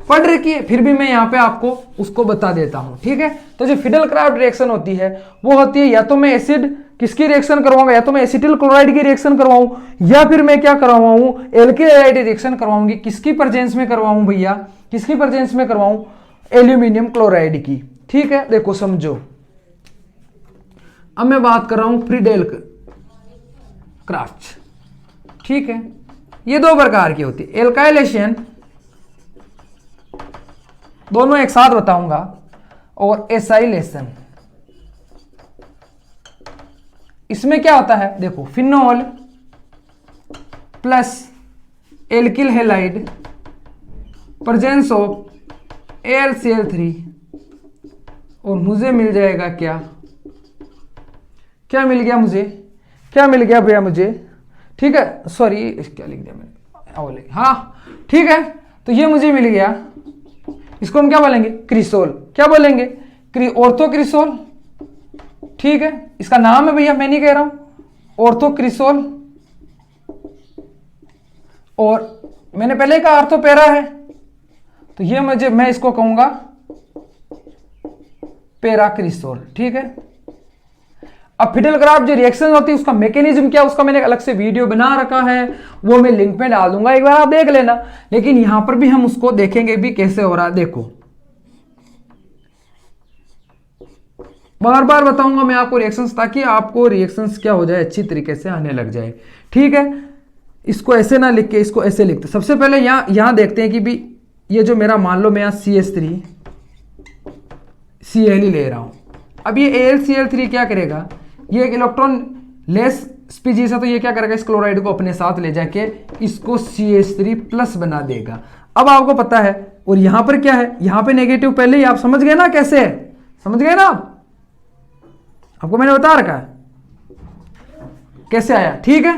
पढ़ रखी है, फिर भी मैं यहाँ पे आपको उसको बता देता हूं। ठीक है, तो जो फिडेल क्राफ्ट रिएक्शन होती है वो होती है, या तो मैं एसिड किसकी रिएक्शन करवाऊंगा, या तो मैं एसिटिल क्लोराइड की रिएक्शन करवाऊं, या फिर मैं क्या करवाऊं, एल्किल हैलाइड रिएक्शन करवाऊंगी। किसकी प्रेजेंस में करवाऊं भैया, किसकी प्रेजेंस में करवाऊं, एल्यूमिनियम क्लोराइड की। ठीक है, देखो समझो, अब मैं बात कर रहा हूं फिडेल क्राफ्ट। ठीक है, ये दो प्रकार की होती है, एल्काइलेशन दोनों एक साथ बताऊंगा, और एसाइलेशन। इसमें क्या होता है, देखो phenol plus alkyl halide presence of AlCl3, और मुझे मिल जाएगा क्या, क्या मिल गया मुझे, क्या मिल गया भैया मुझे। ठीक है, सॉरी क्या लिख दिया मैंने, हाँ ठीक है, तो ये मुझे मिल गया, इसको हम क्या बोलेंगे, क्रिसोल। क्या बोलेंगे, ऑर्थो क्रिसोल। ठीक है, इसका नाम है भैया, मैं नहीं कह रहा हूं, ऑर्थो क्रिसोल। और मैंने पहले कहा आर्थो पेरा है, तो ये मैं इसको कहूंगा पेरा क्रिसोल। ठीक है, अब फिडेल क्राफ्ट जो रिएक्शन होती है उसका मैकेनिज्म क्या, उसका मैंने अलग से वीडियो बना रखा है, वो मैं लिंक में डाल दूंगा, एक बार आप देख लेना। लेकिन यहां पर भी हम उसको देखेंगे भी कैसे हो रहा है। देखो बार बार बताऊंगा मैं आपको रिएक्शंस, ताकि आपको रिएक्शंस क्या हो जाए, अच्छी तरीके से आने लग जाए। ठीक है, इसको ऐसे ना लिख के इसको ऐसे लिखते। सबसे पहले यहां देखते हैं कि भी ये जो मेरा, मान लो मैं यहां CH3 Cl ही ले रहा हूं। अब ये AlCl3 क्या करेगा, ये एक इलेक्ट्रॉन लेस स्पीशीज है, तो ये क्या करेगा, इस क्लोराइड को अपने साथ ले जाके इसको CH3 प्लस बना देगा। अब आपको पता है, और यहां पर क्या है, यहां पे नेगेटिव पहले ही आप समझ गए ना कैसे है, समझ गए ना आपको मैंने बता रखा है कैसे आया। ठीक है,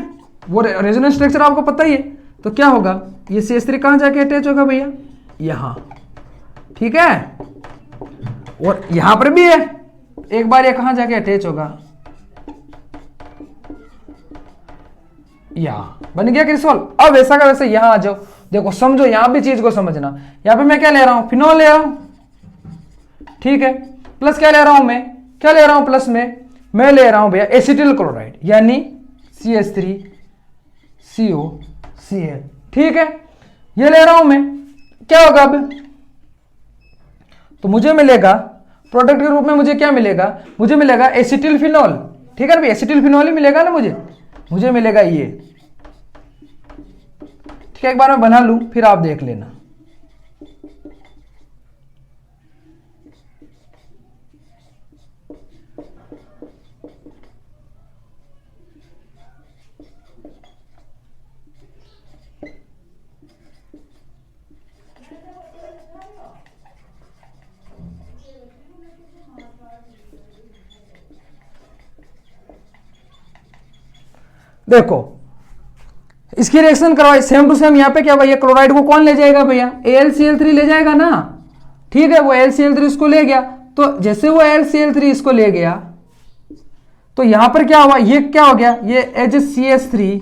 वो रेजोनेंस स्ट्रक्चर आपको पता ही है। तो क्या होगा, ये CH3 कहां जाके अटैच होगा भैया, यहां। ठीक है, और यहां पर भी है, एक बार ये कहां जाके अटैच होगा, यहां बन गया क्रिसोल। अब वैसा का वैसे यहां आ जाओ, देखो समझो, यहां भी चीज को समझना। यहां पे मैं क्या ले रहा हूं, फिनोल ले रहा हूं। ठीक है, प्लस क्या ले रहा हूं मैं, क्या ले रहा हूं प्लस में, मैं ले रहा हूं भैया एसिटिल क्लोराइड यानी CH3COCl, ठीक है, ये ले रहा हूं मैं। क्या होगा अब, तो मुझे मिलेगा प्रोडक्ट के रूप में, मुझे क्या मिलेगा, मुझे मिलेगा एसिटिल फिनॉल, ठीक है ना, एसिटिल फिनॉल ही मिलेगा ना मुझे मिलेगा ये, ठीक है। एक बार मैं बना लूं फिर आप देख लेना। देखो इसकी रिएक्शन करवाई सेम टू सेम, यहां पे क्या होगा, ये क्लोराइड को कौन ले जाएगा भैया, AlCl3 ले जाएगा ना, ठीक है, वो AlCl3 इसको ले गया, तो जैसे वो AlCl3 इसको ले गया तो यहां पर क्या हुआ, ये क्या हो गया, ये HCH3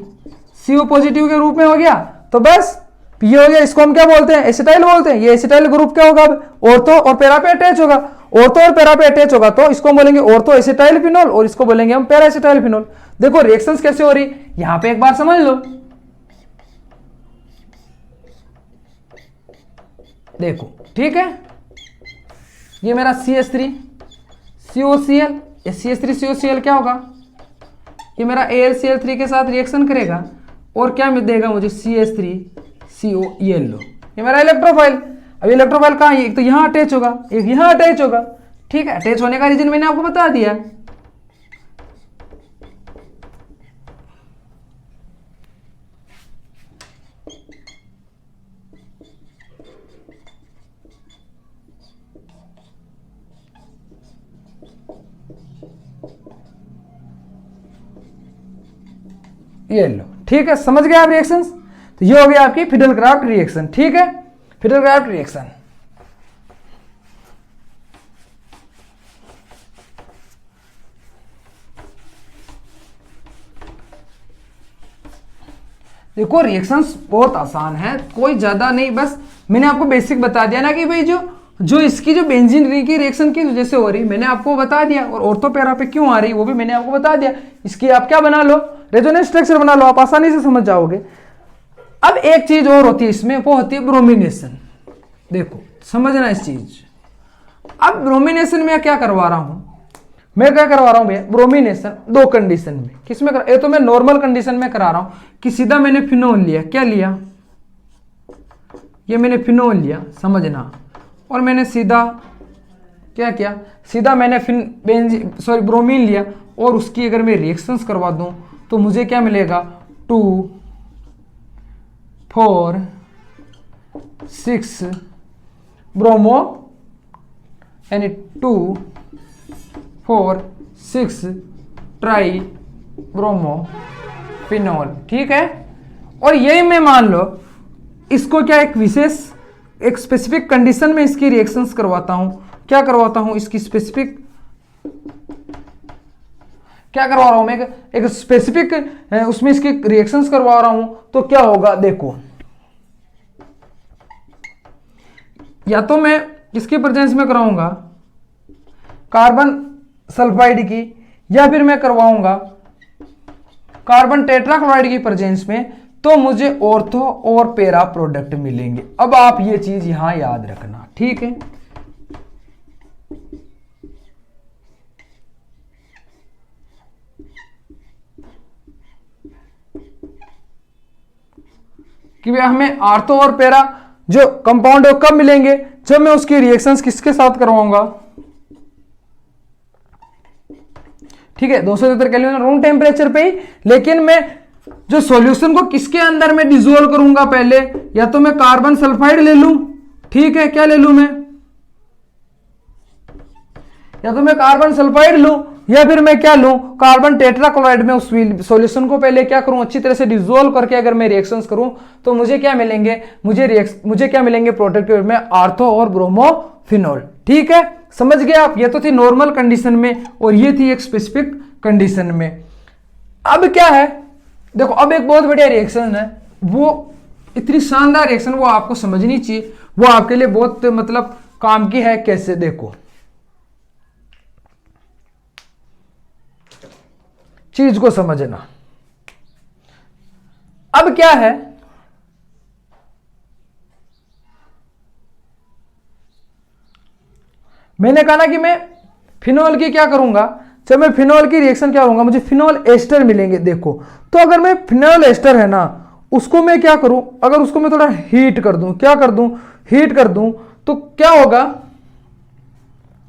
CO पॉजिटिव के रूप में हो गया, तो बस ये हो गया, इसको हम क्या बोलते हैं, एसिटाइल बोलते हैं। ये एसिटाइल ग्रुप क्या होगा, ऑर्थो और पैरा पे अटैच होगा, ऑर्थो और पैरा पे अटैच होगा तो इसको बोलेंगे ऑर्थो एसिटाइल फिनॉल और इसको बोलेंगे हम पैरा एसिटाइल फिनॉल। देखो रिएक्शंस कैसे हो रही, यहां पे एक बार समझ लो, देखो ठीक है, ये मेरा CH3COCl, ये CH3COCl क्या होगा, ये मेरा AlCl3 के साथ रिएक्शन करेगा और क्या देगा मुझे, CH3CO येलो, ये मेरा इलेक्ट्रोफाइल। अब इलेक्ट्रोफाइल कहाँ है, एक तो यहां अटैच होगा, एक यहां अटैच होगा, ठीक है। अटैच होने का रीजन मैंने आपको बता दिया, ये लो, ठीक है, समझ गए आप रिएक्शंस। तो ये हो गया आपकी फिडेलक्राफ्ट रिएक्शन, ठीक है, फिडेलक्राफ्ट रिएक्शन। देखो रिएक्शंस बहुत आसान है, कोई ज्यादा नहीं, बस मैंने आपको बेसिक बता दिया ना कि भाई जो इसकी जो बेंजीन रिंग की रिएक्शन की वजह से हो रही मैंने आपको बता दिया, और ऑर्थो पैरा पे क्यों आ रही वो भी मैंने आपको बता दिया। इसकी आप क्या बना लो, रेजोनेंस स्ट्रक्चर बना लो, आप आसानी से समझ जाओगे। अब एक चीज और होती है इसमें, वो होती है ब्रोमिनेशन। देखो समझना इस चीज, अब ब्रोमिनेशन में क्या करवा रहा हूं मैं, क्या करवा रहा हूं भैया, ब्रोमिनेशन दो कंडीशन में, किसमें कर, ये तो मैं नॉर्मल कंडीशन में करा रहा हूं कि सीधा मैंने फिनोल लिया, क्या लिया, ये मैंने फिनोल लिया, समझना, और मैंने सीधा क्या किया, सीधा मैंने ब्रोमीन लिया और उसकी अगर मैं रिएक्शंस करवा दूं तो मुझे क्या मिलेगा, 2 4 6 ब्रोमो, यानी 2 4 6 ट्राई ब्रोमो फिनोल, ठीक है। और यही मैं मान लो इसको क्या एक विशेष एक स्पेसिफिक कंडीशन में इसकी रिएक्शंस करवाता हूं, क्या करवाता हूं, इसकी स्पेसिफिक क्या करवा रहा हूं मैं, एक स्पेसिफिक उसमें इसकी रिएक्शंस करवा रहा हूं, तो क्या होगा देखो, या तो मैं किसकी प्रेजेंस में कराऊंगा, कार्बन सल्फाइड की, या फिर मैं करवाऊंगा कार्बन टेट्राक्लोराइड की प्रेजेंस में, तो मुझे ऑर्थो और पैरा प्रोडक्ट मिलेंगे। अब आप ये चीज यहां याद रखना, ठीक है। कि वे हमें आर्थो और पैरा जो कंपाउंड है कब मिलेंगे, जब मैं उसकी रिएक्शंस किसके साथ करवाऊंगा, ठीक है, 273 केल्विन रूम टेम्परेचर पे ही। लेकिन मैं जो सॉल्यूशन को किसके अंदर में डिसोल्व करूंगा पहले, या तो मैं कार्बन सल्फाइड ले लूं, ठीक है, क्या ले लूं मैं, या तो मैं कार्बन सल्फाइड लूं, या फिर मैं क्या लूं, कार्बन टेट्राक्लोराइड में उस सॉल्यूशन को पहले क्या करूं, अच्छी तरह से डिसोल्व करके अगर मैं रिएक्शंस करूं तो मुझे क्या मिलेंगे, मुझे क्या मिलेंगे प्रोडक्ट के रूप में, आर्थो और ब्रोमोफिनॉल, ठीक है। समझ गए आप, ये तो थी नॉर्मल कंडीशन में और ये थी एक स्पेसिफिक कंडीशन में। अब क्या है देखो, अब एक बहुत बढ़िया रिएक्शन है, वो इतनी शानदार रिएक्शन, वो आपको समझनी चाहिए, वो आपके लिए बहुत मतलब काम की है। कैसे देखो, चीज को समझना। अब क्या है, मैंने कहा ना कि मैं फिनॉल की क्या करूंगा, जब मैं फिनॉल की रिएक्शन क्या करूंगा, मुझे फिनॉल एस्टर मिलेंगे। देखो तो अगर मैं फिनॉल एस्टर है ना, उसको मैं क्या करूं, अगर उसको मैं थोड़ा हीट कर दूं, क्या कर दूं, हीट कर दूं, तो क्या होगा,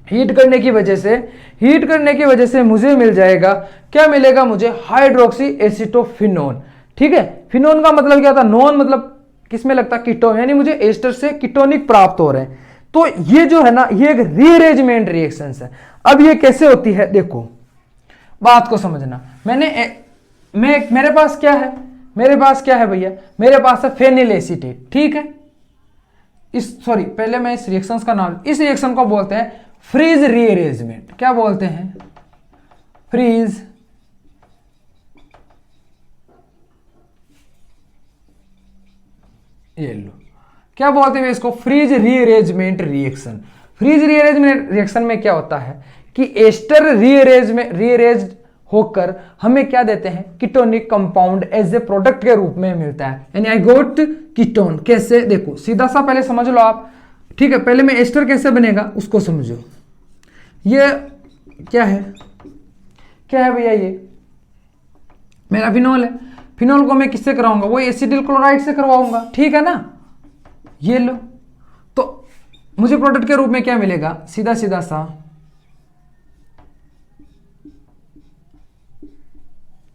हीट करने की वजह से मुझे मिल जाएगा, क्या मिलेगा मुझे, हाइड्रोक्सी एसिटोफिनोन। ठीक है, फिनोन का मतलब क्या था, नॉन मतलब किसमें लगता, कीटोन, यानी मुझे एस्टर से कीटोनिक प्राप्त हो रहे हैं। तो ये जो है ना, ये एक रीअरेंजमेंट रिएक्शन है। अब ये कैसे होती है, देखो बात को समझना। मेरे पास क्या है, भैया, मेरे पास है फेनिल एसीटेट। ठीक है, पहले मैं इस रिएक्शन का नाम, इस रिएक्शन को बोलते हैं फ्रीज रीअरेंजमेंट। क्या बोलते हैं, फ्रीज ये लो, क्या बोलते हैं इसको, Fries rearrangement reaction. Fries rearrangement reaction में क्या होता है कि एस्टर रीअरेंज होकर हमें क्या देते हैं, ketonic compound as a product के रूप में मिलता है, यानी आई गोट कीटोन। कैसे, देखो सीधा सा पहले समझ लो आप। ठीक है, पहले मैं एस्टर कैसे बनेगा उसको समझो। ये क्या है भैया, ये मेरा फिनॉल है। फिनॉल को मैं किससे कराऊंगा, वो एसिटिल क्लोराइड से करवाऊंगा। ठीक है ना, ये लो, तो मुझे प्रोडक्ट के रूप में क्या मिलेगा, सीधा सा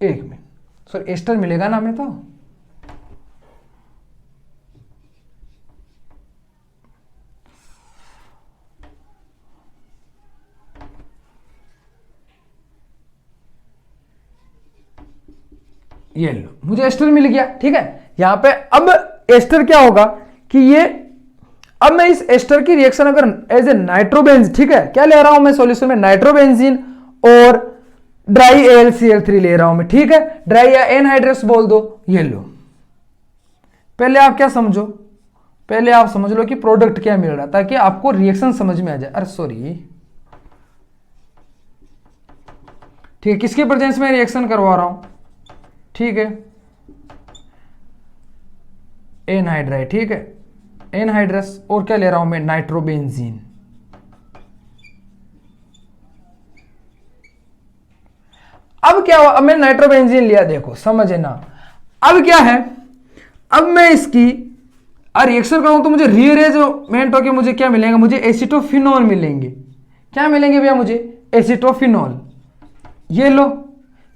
एक मिनट, सॉरी एस्टर मिलेगा ना हमें, तो ये लो, मुझे एस्टर मिल गया। ठीक है, यहां पे अब एस्टर क्या होगा कि ये, अब मैं इस एस्टर की रिएक्शन अगर एज ए नाइट्रोबेंजीन, ठीक है, क्या ले रहा हूं मैं सॉल्यूशन में, नाइट्रोबेंजीन और ड्राई AlCl3 ले रहा हूं मैं। ठीक है, ड्राई या एनहाइड्रस बोल दो। ये लो, पहले आप क्या समझो, पहले आप समझ लो कि प्रोडक्ट क्या मिल रहा है, ताकि आपको रिएक्शन समझ में आ जाए। अरे सॉरी, ठीक है, किसके प्रेजेंस में रिएक्शन करवा रहा हूं, ठीक है, एनहाइड्राइड। ठीक है, एनहाइड्रस, और क्या ले रहा हूं मैं, नाइट्रोबेंजीन। अब क्या हुआ, अब मैंने नाइट्रोबेंजीन लिया, देखो समझना। अब क्या है, अब मैं इसकी रिएक्शन करूं तो मुझे रीअरेंजमेंट होकर मुझे क्या मिलेगा, मुझे एसिटोफिनोल मिलेंगे। क्या मिलेंगे भैया मुझे, एसिटोफिनोल। ये लो,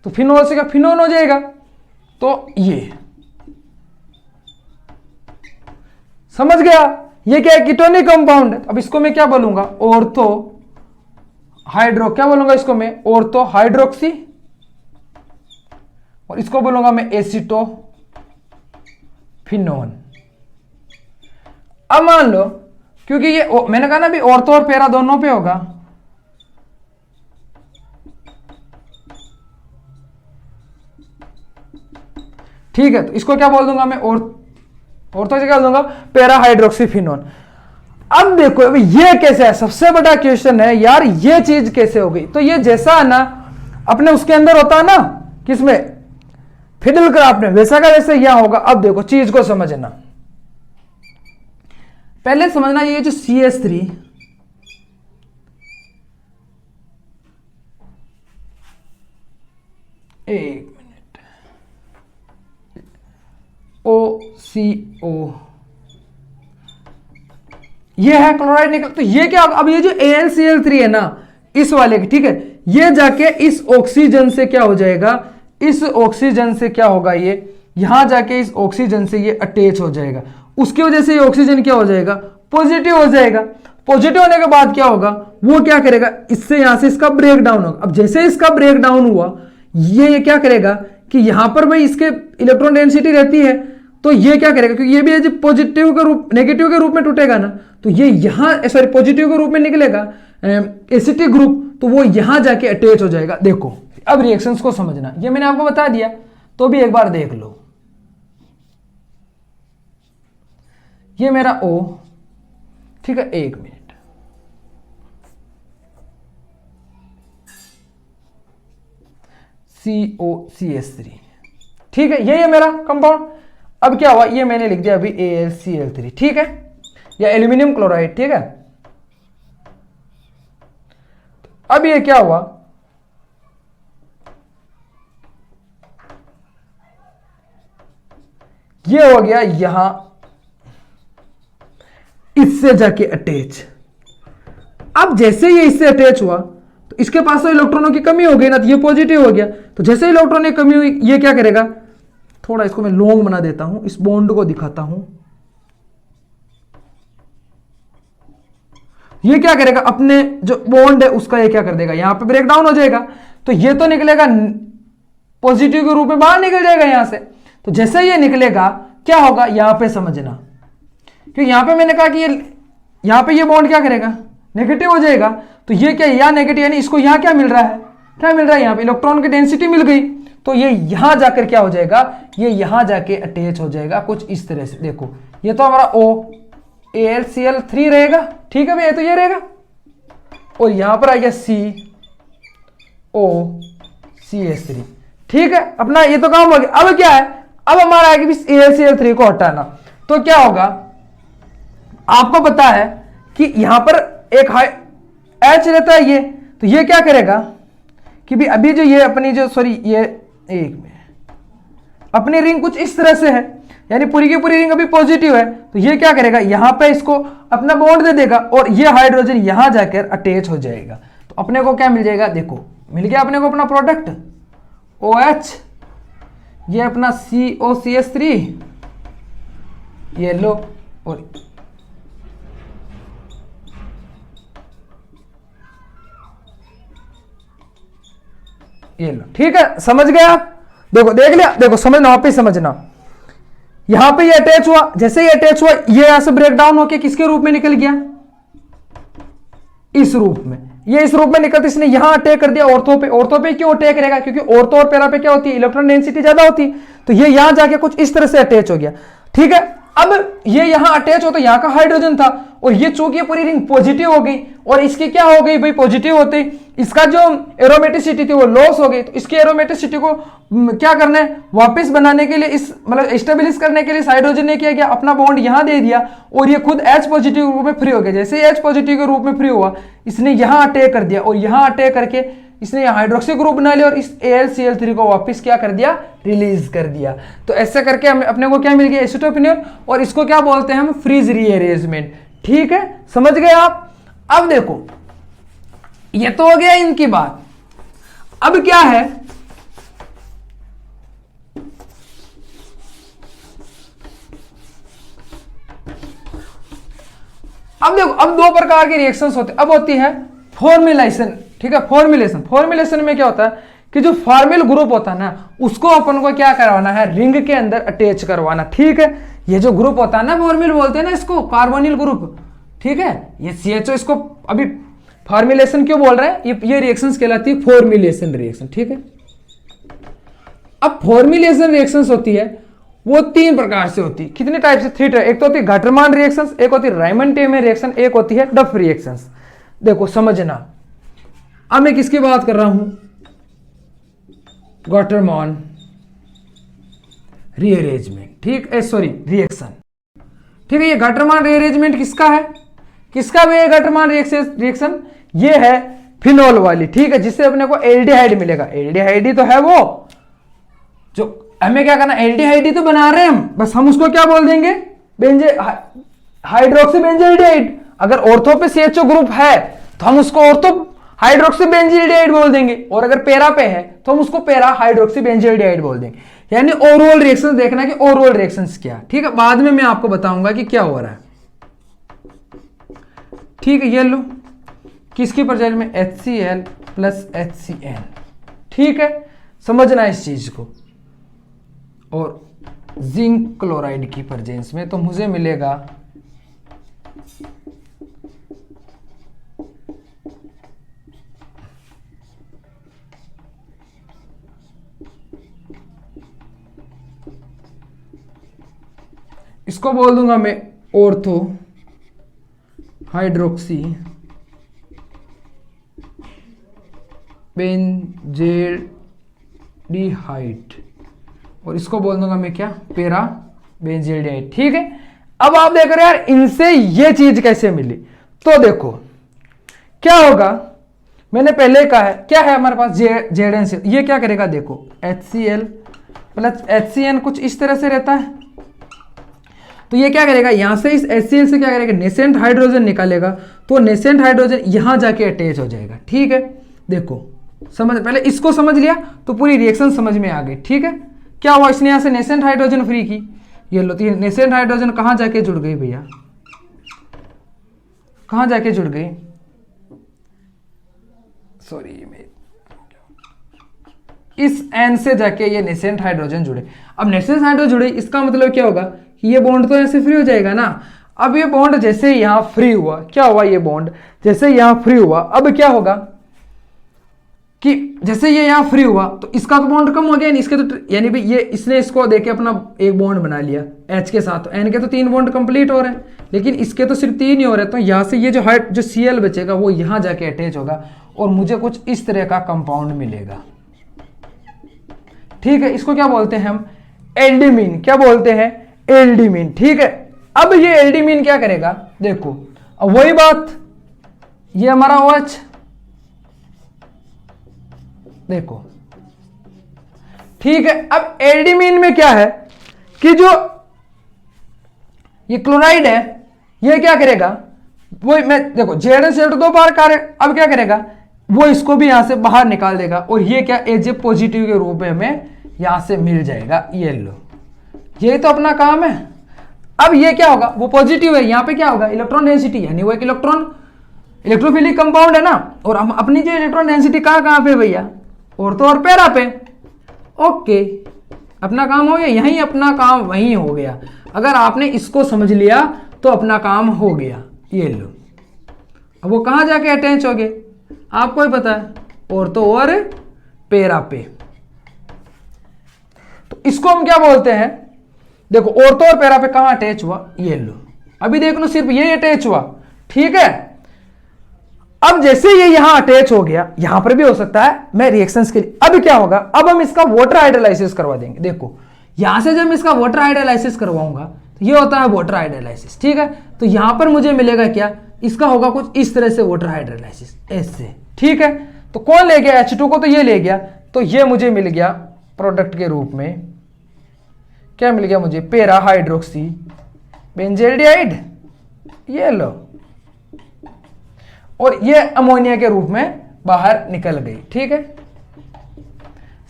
तो फिनोल से क्या फिनोन हो जाएगा, तो ये समझ गया, ये क्या है, कीटोनिक कंपाउंड है। अब इसको मैं क्या बोलूंगा, ऑर्थो हाइड्रो, क्या बोलूंगा इसको मैं, ऑर्थो हाइड्रोक्सी, और इसको बोलूंगा मैं एसिटोफिनोन। अब मान लो, क्योंकि ये मैंने कहा ना भी ऑर्थो और पैरा दोनों पे होगा, ठीक है, तो इसको क्या बोल दूंगा मैं, ऑर्थो से क्या दूंगा, पैरा हाइड्रोक्सीफिनोन। अब देखो अभी ये कैसे है, सबसे बड़ा क्वेश्चन है यार, ये चीज कैसे हो गई। तो ये जैसा है ना अपने उसके अंदर होता है ना, किसमें, फिडल क्राफ्ट में, वैसा का वैसे यहां होगा। अब देखो चीज को समझना, पहले समझना, ये जो CH3, एक मिनट, OCO, ये है क्लोराइड निकल, तो ये क्या, अब ये जो AlCl3 है ना इस वाले की, ठीक है, ये जाके इस ऑक्सीजन से क्या हो जाएगा, इस ऑक्सीजन से क्या होगा, ये यहां जाके इस ऑक्सीजन से ये अटैच हो जाएगा। उसकी वजह से ये ऑक्सीजन क्या हो जाएगा, पॉजिटिव हो जाएगा। पॉजिटिव होने के बाद क्या होगा, वो क्या करेगा, इससे यहां से इसका ब्रेक डाउन होगा। अब जैसे इसका ब्रेक डाउन हुआ, ये क्या करेगा कि यहां पर भाई इसके इलेक्ट्रॉन डेंसिटी रहती है, तो ये क्या करेगा, क्योंकि ये भी पॉजिटिव के रूप, नेगेटिव के रूप में टूटेगा ना, तो ये यहां, सॉरी पॉजिटिव के रूप में निकलेगा एसिटिक ग्रुप, तो वो यहां जाके अटैच हो जाएगा। देखो अब रिएक्शंस को समझना, ये मैंने आपको बता दिया, तो भी एक बार देख लो। ये मेरा O, ठीक है, एक मिनट, COCH3। ठीक है, यही है मेरा कंपाउंड। अब क्या हुआ, ये मैंने लिख दिया अभी AlCl3, ठीक है, या एल्यूमिनियम क्लोराइड, ठीक है। अब ये क्या हुआ, ये हो गया यहां इससे जाके अटैच। अब जैसे ये इससे अटैच हुआ तो इसके पास तो इलेक्ट्रॉनों की कमी हो गई ना, तो ये पॉजिटिव हो गया। तो जैसे इलेक्ट्रॉन की कमी हुई, ये क्या करेगा, थोड़ा इसको मैं लॉन्ग बना देता हूं, इस बॉन्ड को दिखाता हूं। ये क्या करेगा, अपने जो बॉन्ड है उसका ये क्या कर देगा, यहां पे ब्रेक डाउन हो जाएगा। तो ये तो निकलेगा पॉजिटिव के रूप में, बाहर निकल जाएगा यहां से। तो जैसे ये निकलेगा क्या होगा, यहां पे समझना, क्योंकि यहां पे मैंने कहा कि ये यहां पे ये बॉन्ड क्या करेगा, नेगेटिव हो जाएगा। तो ये क्या, यहां नेगेटिव, यानी इसको यहां क्या मिल रहा है, क्या मिल रहा है, यहां पे इलेक्ट्रॉन की डेंसिटी मिल गई। तो ये यहां जाकर क्या हो जाएगा, ये यहां जाके अटैच हो जाएगा कुछ इस तरह से। देखो ये तो हमारा AlCl3 रहेगा, ठीक है भैया, तो ये रहेगा, और यहां पर आएगा COCH3, ठीक है। अपना ये तो काम हो गया। अब क्या है, अब हमारा है कि AlCl3 को हटाना। तो क्या होगा, आपको पता है कि यहां पर एक H रहता है ये, तो ये क्या करेगा कि भी अभी जो ये अपनी जो ये एक में अपनी रिंग कुछ इस तरह से है, यानी पूरी की पूरी रिंग अभी पॉजिटिव है। तो ये क्या करेगा, यहां पे इसको अपना बॉन्ड दे देगा और ये हाइड्रोजन यहां जाकर अटैच हो जाएगा। तो अपने को क्या मिल जाएगा, देखो मिल गया अपने को अपना प्रोडक्ट OH, ये अपना COCH3, ये लो, और ये लो, ठीक है। समझ गए आप, देखो देख लिया, देखो समझना, वापिस समझना। यहां पे ये अटैच हुआ, जैसे ये अटैच हुआ ये यहां से ब्रेक डाउन होकर किसके रूप में निकल गया, इस रूप में। ये इस रूप में निकलते इसने यहां अटैक कर दिया ऑर्थो पे। ऑर्थो पे क्यों अटैक करेगा, क्योंकि ऑर्थो और पैरा पे क्या होती है, इलेक्ट्रॉन डेंसिटी ज्यादा होती। तो ये यहां जाके कुछ इस तरह से अटैच हो गया, ठीक है। अब ये यहां अटैच हो तो यहां का हाइड्रोजन था, और ये चूंकि पूरी रिंग पॉजिटिव हो गई, और इसकी क्या हो गई भाई, पॉजिटिव होते इसका जो एरोमेटिसिटी थी वो लॉस हो गई। तो इसकी एरोमेटिसिटी को क्या करना है, वापस बनाने के लिए, इस मतलब स्टेबलिश करने के लिए हाइड्रोजन ने क्या किया, अपना बॉन्ड यहां दे दिया, और ये खुद H पॉजिटिव रूप में फ्री हो गया। जैसे H पॉजिटिव के रूप में फ्री हुआ, इसने यहां अटैक कर दिया, और यहां अटैक करके इसने यहाँ हाइड्रोक्सी ग्रुप बना लिया, और इस AlCl3 को वापस क्या कर दिया, रिलीज कर दिया। तो ऐसे करके हमें अपने को क्या मिल गया, एसिटोपिनियन, और इसको क्या बोलते हैं हम, फ्रीज रीअरेंजमेंट, ठीक है। समझ गए आप। अब देखो ये तो हो गया इनकी बात। अब क्या है, अब देखो, अब दो प्रकार के रिएक्शंस होते हैं। अब होती है फॉर्मुलेशन, ठीक है। फॉर्मुलेशन में क्या होता है कि जो फॉर्मिल ग्रुप होता है ना, उसको अपन को क्या करवाना है, रिंग के अंदर अटैच करवाना, ठीक है। ये जो ग्रुप होता है ना, फॉर्मिल बोलते हैं ना इसको, कार्बोनिल ग्रुप, ठीक है। ये CHO, इसको अभी फॉर्मुलेशन क्यों बोल रहे हैं, ये रिएक्शंस कहलाती है फॉर्मुलेशन रिएक्शन, ठीक है। अब फॉर्मुलेशन रिएक्शंस होती है वो तीन प्रकार से होती है। कितने टाइप से, 3 टाइप। एक तो होती है गटरमान रिएक्शंस, एक होती है रायमन-टेमे रिएक्शन, एक होती है डफ रिएक्शंस। देखो समझना, अब मैं किसकी बात कर रहा हूं, गटरमान रीअरेंजमेंट, ठीक है, सॉरी रिएक्शन, ठीक है। ये गटरमान रीअरेंजमेंट किसका है, किसका भी है गटरमान रिएक्शन, ये है फिनोल वाली, ठीक है, जिससे अपने को एल्डिहाइड मिलेगा। एल्डिहाइड ही तो है वो, जो हमें क्या करना, एल्डिहाइड ही तो बना रहे हैं हम, बस हम उसको क्या बोल देंगे, हाइड्रोक्सी बेंजोएल्डिहाइड। अगर ऑर्थो पे CHO ग्रुप है तो हम उसको ऑर्थो हाइड्रोक्सी बेंजोएल्डिहाइड बोल देंगे, और अगर पैरा पे है तो हम उसको पैरा हाइड्रोक्सी बेंजोएल्डिहाइड बोल देंगे। यानी ओवरऑल रिएक्शंस देखना कि ओवरऑल रिएक्शंस क्या, ठीक है। बाद में मैं आपको बताऊंगा कि क्या हो रहा है, ठीक है। ये लो, किसकी प्रेजेंस में, HCl प्लस HCl, ठीक है। समझना इस चीज को। और जिंक क्लोराइड की प्रेजेंस में तो मुझे मिलेगा इसको बोल दूंगा मैं ऑर्थो हाइड्रोक्सी बेंजेल्डिहाइड, बेंजील्डिहाइड, और इसको बोल दूंगा मैं क्या, पैरा बेंजील्डिहाइड। ठीक है, अब आप देख रहे हो यार इनसे ये चीज कैसे मिली। तो देखो क्या होगा, मैंने पहले कहा है क्या है हमारे पास ZnCl, ये क्या करेगा देखो HCl प्लस HCN कुछ इस तरह से रहता है। तो ये क्या करेगा, यहां से इस HCl से क्या करेगा, नेसेंट हाइड्रोजन निकालेगा, तो नेसेंट हाइड्रोजन यहां जाके अटैच हो जाएगा। ठीक है, देखो समझ, पहले इसको समझ लिया तो पूरी रिएक्शन समझ में आ गई। ठीक है, क्या हुआ, इसने यहां से नेसेंट हाइड्रोजन फ्री की, ये लो, तो नेसेंट हाइड्रोजन कहां जाके जुड़ गई भैया, कहां जाके जुड़ गई, सॉरी इस एन से जाके ये नेसेंट हाइड्रोजन जुड़े। अब नेसेंट हाइड्रोजन जुड़े, इसका मतलब क्या होगा कि ये बॉन्ड तो ऐसे फ्री हो जाएगा ना। अब ये बॉन्ड जैसे यहां फ्री हुआ, क्या हुआ, ये बॉन्ड जैसे यहां फ्री हुआ, अब क्या होगा कि जैसे ये यहां फ्री हुआ तो इसका तो बॉन्ड कम हो गया, इसके तो यानी भी ये इसने इसको देके अपना एक बॉन्ड बना लिया H के साथ, तो N के तो 3 बॉन्ड कंप्लीट हो रहे हैं, लेकिन इसके तो सिर्फ 3 ही हो रहे। तो यहां से ये जो Cl बचेगा वो यहां जाके अटैच होगा और मुझे कुछ इस तरह का कंपाउंड मिलेगा। ठीक है, इसको क्या बोलते हैं हम, एल्डिमीन, क्या बोलते हैं, एल्डिमीन। ठीक है, अब ये एल्डिमीन क्या करेगा, देखो अब वही बात, ये हमारा OH, देखो ठीक है। अब एल्डिमीन में क्या है कि जो ये क्लोराइड है ये क्या करेगा, वो मैं देखो ZnCl तो 2 बार कार्य, अब क्या करेगा वो इसको भी यहां से बाहर निकाल देगा और ये क्या एज ए पॉजिटिव के रूप में हमें यहां से मिल जाएगा। ये लो, ये तो अपना काम है। अब ये क्या होगा, वो पॉजिटिव है, यहां पे क्या होगा, इलेक्ट्रॉन डेंसिटी, यानी वो एक इलेक्ट्रोफिलिक कंपाउंड है ना, और हम अपनी जो इलेक्ट्रॉन डेंसिटी कहां पे भैया, और तो और पैरा पे। ओके, अपना काम हो गया, यहीं अपना काम वहीं हो गया। अगर आपने इसको समझ लिया तो अपना काम हो गया। ये लो, अब वो कहां जाके अटैच हो गए आपको ही पता है, और तो और पैरा पे। तो इसको हम क्या बोलते हैं, देखो और तो और पैरा पे कहां अटैच हुआ, ये लो, अभी देख लो सिर्फ ये अटैच हुआ। ठीक है, अब जैसे ये यहां अटैच हो गया, यहां पर भी हो सकता है, मैं रिएक्शंस के लिए, अब क्या होगा, अब हम इसका वाटर हाइड्रोलाइसिस करवा देंगे। देखो यहां से जब मैं इसका वाटर हाइड्रोलाइसिस करवाऊंगा तो ये होता है वाटर हाइड्रोलाइसिस। ठीक है, तो यहां पर मुझे मिलेगा क्या, इसका होगा कुछ इस तरह से वाटर हाइड्रोलाइसिस ऐसे। ठीक है, तो कौन ले गया H2 को, तो ये ले गया, तो ये मुझे मिल गया प्रोडक्ट के रूप में, क्या मिल गया मुझे, पैरा हाइड्रोक्सी बेंजील्डिहाइड, ये लो, और ये अमोनिया के रूप में बाहर निकल गई। ठीक है,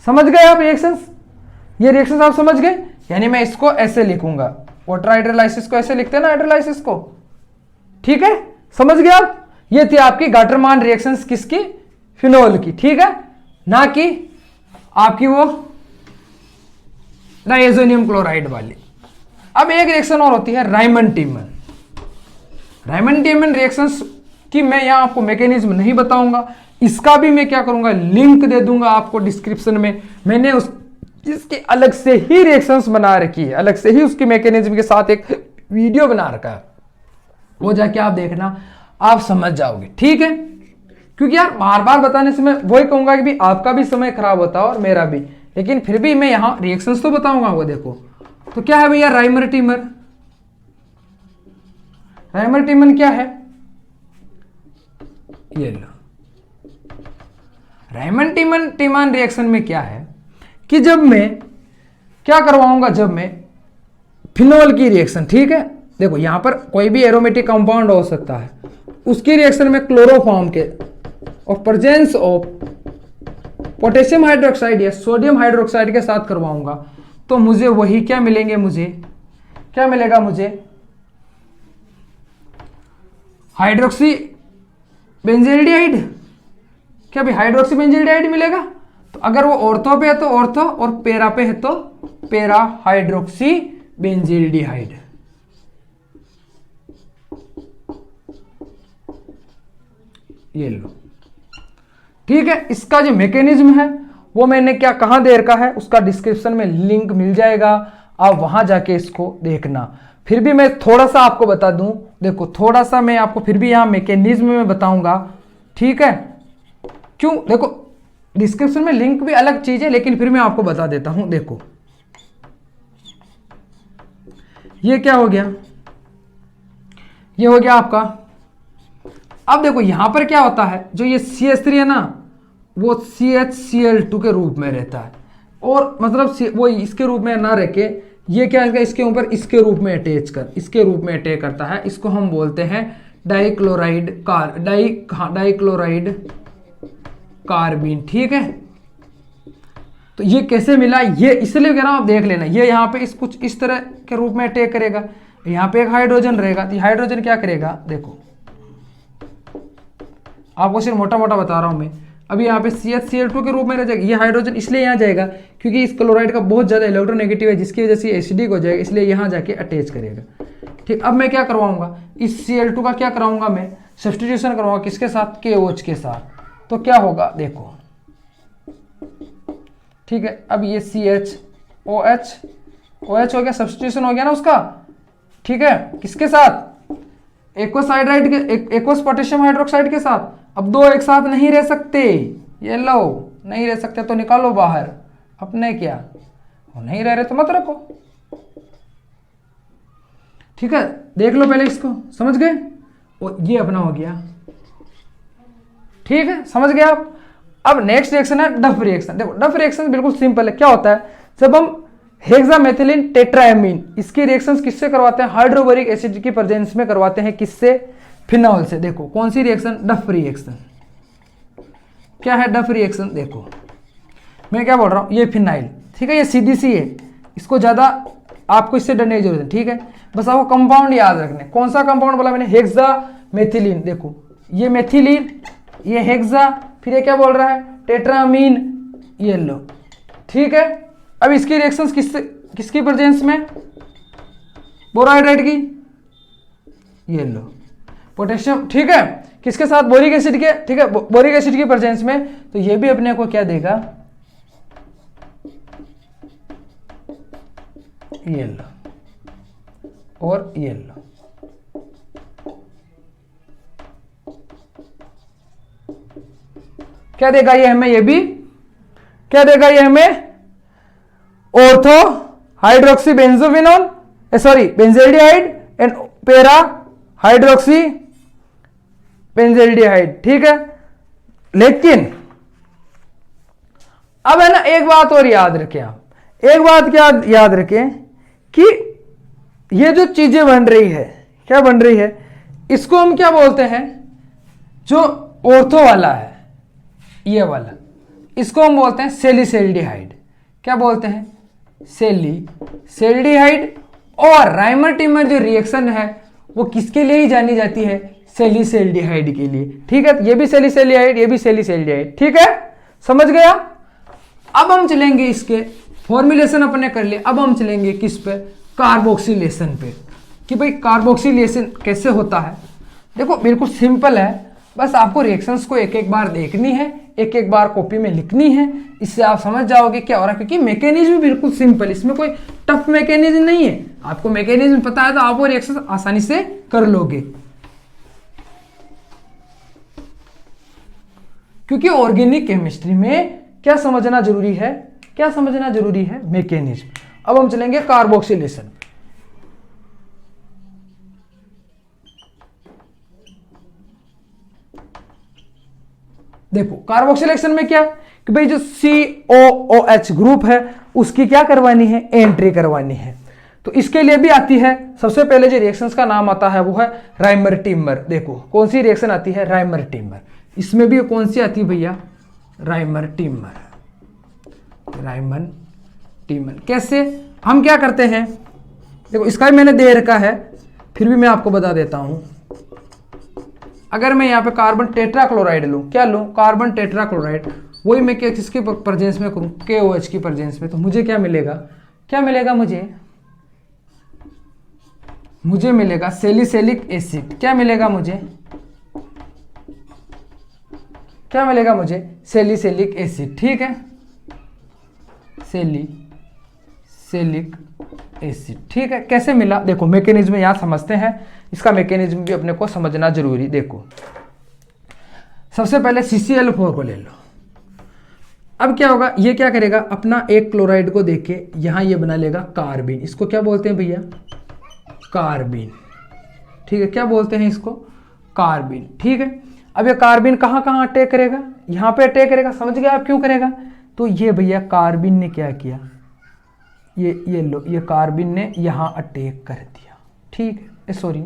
समझ गए आप रिएक्शंस, ये रिएक्शंस आप समझ गए, यानी मैं इसको ऐसे लिखूंगा, वाटर हाइड्रोलाइसिस को ऐसे लिखते हैं ना हाइड्रोलाइसिस को। ठीक है, समझ गए आप, ये थी आपकी गाटरमान रिएक्शंस, किसकी, फिनोल की। ठीक है, ना कि आपकी वो डायज़ोनियम क्लोराइड वाली। अब एक रिएक्शन और होती है रायमंड टीमन। रायमंड टीमन रिएक्शंस की मैं यहां आपको मैकेनिज्म नहीं बताऊंगा, इसका भी मैं क्या करूंगा, लिंक दे दूंगा आपको डिस्क्रिप्शन में। मैंने उस इसकी अलग से ही रिएक्शंस बना रखी है, अलग से ही उसकी मैकेनिज्म के साथ एक वीडियो बना रखा है, वो जाके आप देखना, आप समझ जाओगे। ठीक है, क्योंकि यार बार बार बताने से मैं वही कहूंगा कि भी आपका भी समय खराब होता है और मेरा भी, लेकिन फिर भी मैं यहां रिएक्शंस तो बताऊंगा। वो देखो तो क्या है भैया, राइमर टीमर। राइमर टीमन क्या है, ये लो, रायमंड टीमन रिएक्शन में क्या है कि जब मैं क्या करवाऊंगा, जब मैं फिनोल की रिएक्शन, ठीक है, देखो यहां पर कोई भी एरोमेटिक कंपाउंड हो सकता है, उसकी रिएक्शन में क्लोरोफॉर्म के और प्रेजेंस ऑफ पोटेशियम हाइड्रोक्साइड या सोडियम हाइड्रोक्साइड के साथ करवाऊंगा, तो मुझे वही क्या मिलेंगे, मुझे क्या मिलेगा, मुझे हाइड्रोक्सी बेंजील्डिहाइड। क्या भाई हाइड्रोक्सी बेंजील्डिहाइड मिलेगा। तो अगर वो ऑर्थो पे है तो ऑर्थो, और पैरा पे है तो पैरा हाइड्रोक्सी बेंजील्डिहाइड। ये लो, ठीक है। इसका जो मैकेनिज्म है वो मैंने क्या कहां दे रखा है, उसका डिस्क्रिप्शन में लिंक मिल जाएगा, आप वहां जाके इसको देखना। फिर भी मैं थोड़ा सा आपको बता दूं, देखो थोड़ा सा मैं आपको फिर भी यहां मैकेनिज्म में बताऊंगा, ठीक है। क्यों, देखो डिस्क्रिप्शन में लिंक भी अलग चीज है, लेकिन फिर मैं आपको बता देता हूं। देखो ये क्या हो गया, ये हो गया आपका। अब देखो यहां पर क्या होता है, जो ये CH3 है ना, वो CHCl2 के रूप में रहता है, और मतलब वो इसके रूप में ना रह के ये क्या है, इसके ऊपर इसके रूप में अटैच कर, इसके रूप में अटैच करता है। इसको हम बोलते हैं डाइक्लोराइड कार्बीन। ठीक है, तो ये कैसे मिला, ये इसलिए कह रहा हूं, आप देख लेना। ये यहाँ पे कुछ इस तरह के रूप में अटैक करेगा, यहाँ पे एक हाइड्रोजन रहेगा, तो हाइड्रोजन क्या करेगा, देखो आपको सिर्फ मोटा मोटा बता रहा हूं मैं। अभी यहाँ पे CHCl2 के रूप में रह जाएगा, ये हाइड्रोजन इसलिए यहाँ जाएगा क्योंकि इस क्लोराइड का बहुत ज़्यादा इलेक्ट्रोनेगेटिव है, जिसकी वजह से एसिडिक हो जाएगा, इसलिए यहाँ जाके अटैच करेगा। ठीक, अब मैं क्या करवाऊंगा, इस Cl2 का क्या कराऊंगा, मैं सब्स्टिट्यूशन कराऊंगा, किसके साथ, KOH के साथ। तो क्या होगा, देखो ठीक है, अब ये CHOH हो गया, सब्स्टिट्यूशन हो गया ना उसका। ठीक है, किसके साथ, एक्वस हाइड्राइड के, एक्वस पोटेशियम हाइड्रोक्साइड के साथ। अब दो एक साथ नहीं रह सकते, ये लो नहीं रह सकते तो निकालो बाहर। अपने क्या, वो नहीं रह रहे तो मत रखो। ठीक है, देख लो पहले इसको, समझ गए, और ये अपना हो गया। ठीक है, समझ गए आप। अब नेक्स्ट रिएक्शन है डफ रिएक्शन। देखो डफ रिएक्शन बिल्कुल सिंपल है। क्या होता है, जब हम हेक्सामेथिलीन टेट्राएमीन, इसकी रिएक्शंस किससे करवाते हैं, हाइड्रोबोरिक एसिड की प्रेजेंस में करवाते हैं, किससे, फिनॉल से। देखो कौन सी रिएक्शन, डफ रिएक्शन। क्या है डफ रिएक्शन, देखो मैं क्या बोल रहा हूं, ये फिनाइल। ठीक है, ये सीधी सी है, इसको ज्यादा आपको इससे डरने की जरूरत है। ठीक है, बस आपको कंपाउंड याद रखने। कौन सा कंपाउंड बोला मैंने, हेक्सामेथिलीन। देखो ये मेथिलीन, ये हेक्सा, फिर ये क्या बोल रहा है, टेट्रामीन, ये लो। ठीक है, अब इसकी रिएक्शंस किसकी प्रेजेंस में, बोराहाइड्राइड की, ये लो, पोटेशियम। ठीक है, किसके साथ, बोरिक एसिड के। ठीक है, बोरिक एसिड की प्रेजेंस में, तो ये भी अपने को क्या देगा, ये लो और ये लो। क्या देगा ये हमें, ये भी क्या देगा ये हमें, ortho hydroxy benzophenol, sorry benzaldehyde and para hydroxy benzaldehyde. ठीक है, लेकिन अब है ना एक बात और याद रखें आप, एक बात क्या याद रखें कि ये जो चीजें बन रही है, क्या बन रही है, इसको हम क्या बोलते हैं, जो ऑर्थो वाला है ये वाला, इसको हम बोलते हैं सेलिसल्डिहाइड। क्या बोलते हैं, सेलिसल्डिहाइड। और राइमर टिमर जो रिएक्शन है वो किसके लिए ही जानी जाती है, सेलिसल्डिहाइड के लिए। ठीक है, ये भी सेलिसल्डिहाइड, ये भी सेलिसल्डिहाइड। ठीक है, समझ गया। अब हम चलेंगे, इसके फॉर्मुलेशन अपने कर लिए, अब हम चलेंगे किस पे, कार्बोक्सिलेशन पे, कि भाई कार्बोक्सिलेशन कैसे होता है। देखो बिल्कुल सिंपल है, बस आपको रिएक्शंस को एक एक बार देखनी है, एक एक बार कॉपी में लिखनी है, इससे आप समझ जाओगे क्या हो रहा है। क्योंकि मैकेनिज्म बिल्कुल सिंपल, इसमें कोई टफ मैकेनिज्म नहीं है। आपको मैकेनिज्म पता है तो आप वो रिएक्शन आसानी से कर लोगे। क्योंकि ऑर्गेनिक केमिस्ट्री में क्या समझना जरूरी है, क्या समझना जरूरी है, मैकेनिज्म। अब हम चलेंगे कार्बोक्सिलेशन। देखो कार्बोक्सिलेशन में क्या कि भाई जो COOH ग्रुप है उसकी क्या करवानी है, एंट्री करवानी है। तो इसके लिए भी आती है, सबसे पहले जो रिएक्शंस का नाम आता है वो है राइमर टिमर। देखो कौन सी रिएक्शन आती है, राइमर टिमर। इसमें भी कौन सी आती है भैया, राइमर टिमर। राइमर टिमर कैसे, हम क्या करते हैं, देखो इसका भी मैंने दे रखा है, फिर भी मैं आपको बता देता हूं। अगर मैं यहाँ पे कार्बन टेट्राक्लोराइड लूँ, क्या लूँ, कार्बन टेट्राक्लोराइड, वही मैं किसके प्रेजेंस में करूँ, KOH की प्रेजेंस में, तो मुझे क्या मिलेगा, क्या मिलेगा मुझे मिलेगा सेलिसिलिक एसिड। क्या मिलेगा मुझे, क्या मिलेगा मुझे, सेलिसिलिक एसिड। ठीक है, सेलिसिलिक एसिड। ठीक है, कैसे मिला, देखो मैकेनिज्म यहाँ समझते हैं, इसका मैकेनिज्म भी अपने को समझना जरूरी। देखो सबसे पहले CCl4 को ले लो, अब क्या होगा, ये क्या करेगा, अपना एक क्लोराइड को देख के यहाँ ये बना लेगा कार्बिन। इसको क्या बोलते हैं भैया, कार्बिन। ठीक है, क्या बोलते हैं इसको, कार्बिन। ठीक है, अब ये कार्बिन कहाँ कहाँ अटैक करेगा, यहाँ पे अटैक करेगा। समझ गए आप क्यों करेगा, तो ये भैया कार्बिन ने क्या किया, ये लो, ये कार्बिन ने यहाँ अटैक कर दिया। ठीक है, सॉरी,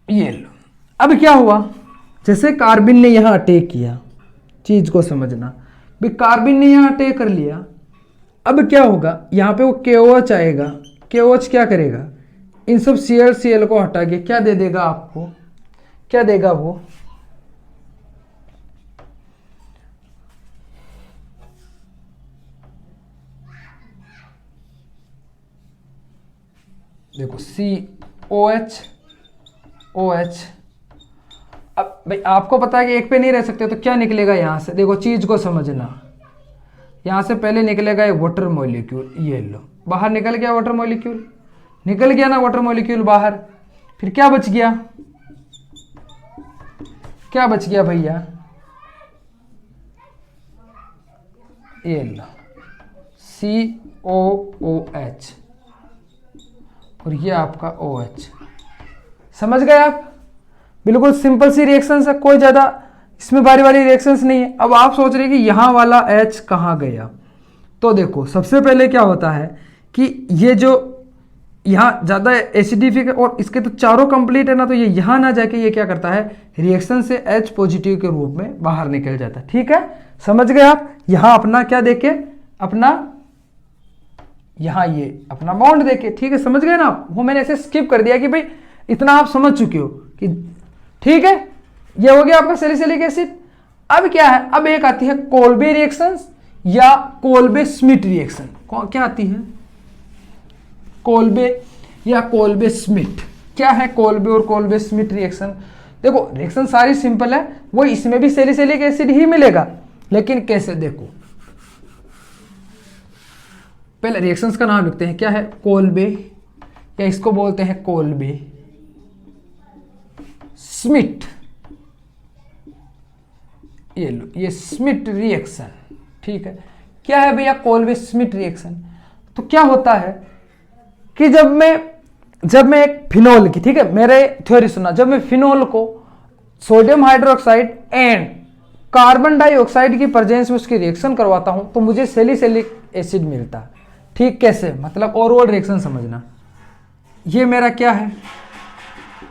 ये लो। अब क्या हुआ, जैसे कार्बिन ने यहाँ अटैक किया, चीज को समझना भी, कार्बिन ने यहाँ अटैक कर लिया। अब क्या होगा, यहाँ पे वो KOH आएगा, KOH क्या करेगा, इन सब Cl को हटा के क्या दे देगा आपको, क्या देगा वो, देखो COH OH। अब भाई आपको पता है कि एक पे नहीं रह सकते, तो क्या निकलेगा यहाँ से, देखो चीज को समझना। यहाँ से पहले निकलेगा एक वाटर मॉलिक्यूल, ये लो, बाहर निकल गया वाटर मॉलिक्यूल, निकल गया ना वाटर मॉलिक्यूल बाहर। फिर क्या बच गया, क्या बच गया भैया, ये लो COOH, और ये आपका OH। समझ गए आप, बिल्कुल सिंपल सी रिएक्शंस है, कोई ज़्यादा इसमें बारी बारी रिएक्शंस नहीं है। अब आप सोच रहे हैं कि यहाँ वाला H कहाँ गया, तो देखो सबसे पहले क्या होता है कि ये जो यहाँ ज़्यादा एसिडिफिक है और इसके तो चारों कंप्लीट है ना, तो ये यहाँ ना जाके ये क्या करता है, रिएक्शन से H पॉजिटिव के रूप में बाहर निकल जाता है। ठीक है, समझ गए आप। यहाँ अपना क्या देखे, अपना यहाँ ये अपना बॉन्ड देखे। ठीक है, समझ गए ना आप, वो मैंने ऐसे स्किप कर दिया कि भाई इतना आप समझ चुके हो कि ठीक है, ये हो गया आपका सैलिसिलिक एसिड। अब क्या है, अब एक आती है कोल्बे रिएक्शंस या कोल्बे स्मिट रिएक्शन। क्या आती है, कोल्बे या कोल्बे स्मिट। क्या है कोल्बे और कोल्बे स्मिट रिएक्शन, देखो रिएक्शन सारी सिंपल है, वो इसमें भी सैलिसिलिक एसिड ही मिलेगा, लेकिन कैसे, देखो पहले रिएक्शंस का नाम लिखते हैं। क्या है, कोल्बे, या इसको बोलते हैं कोल्बे स्मिट, ये लो, ये स्मिट रिएक्शन। ठीक है, क्या है भैया कोल्बे स्मिट रिएक्शन, तो क्या होता है कि जब मैं एक फिनोल की, ठीक है मेरे थ्योरी सुना, जब मैं फिनोल को sodium hydroxide and carbon dioxide की प्रेजेंस में उसकी रिएक्शन करवाता हूं, तो मुझे सैलिसिलिक एसिड मिलता है। ठीक, कैसे, मतलब ओवरऑल रिएक्शन समझना। ये मेरा क्या है,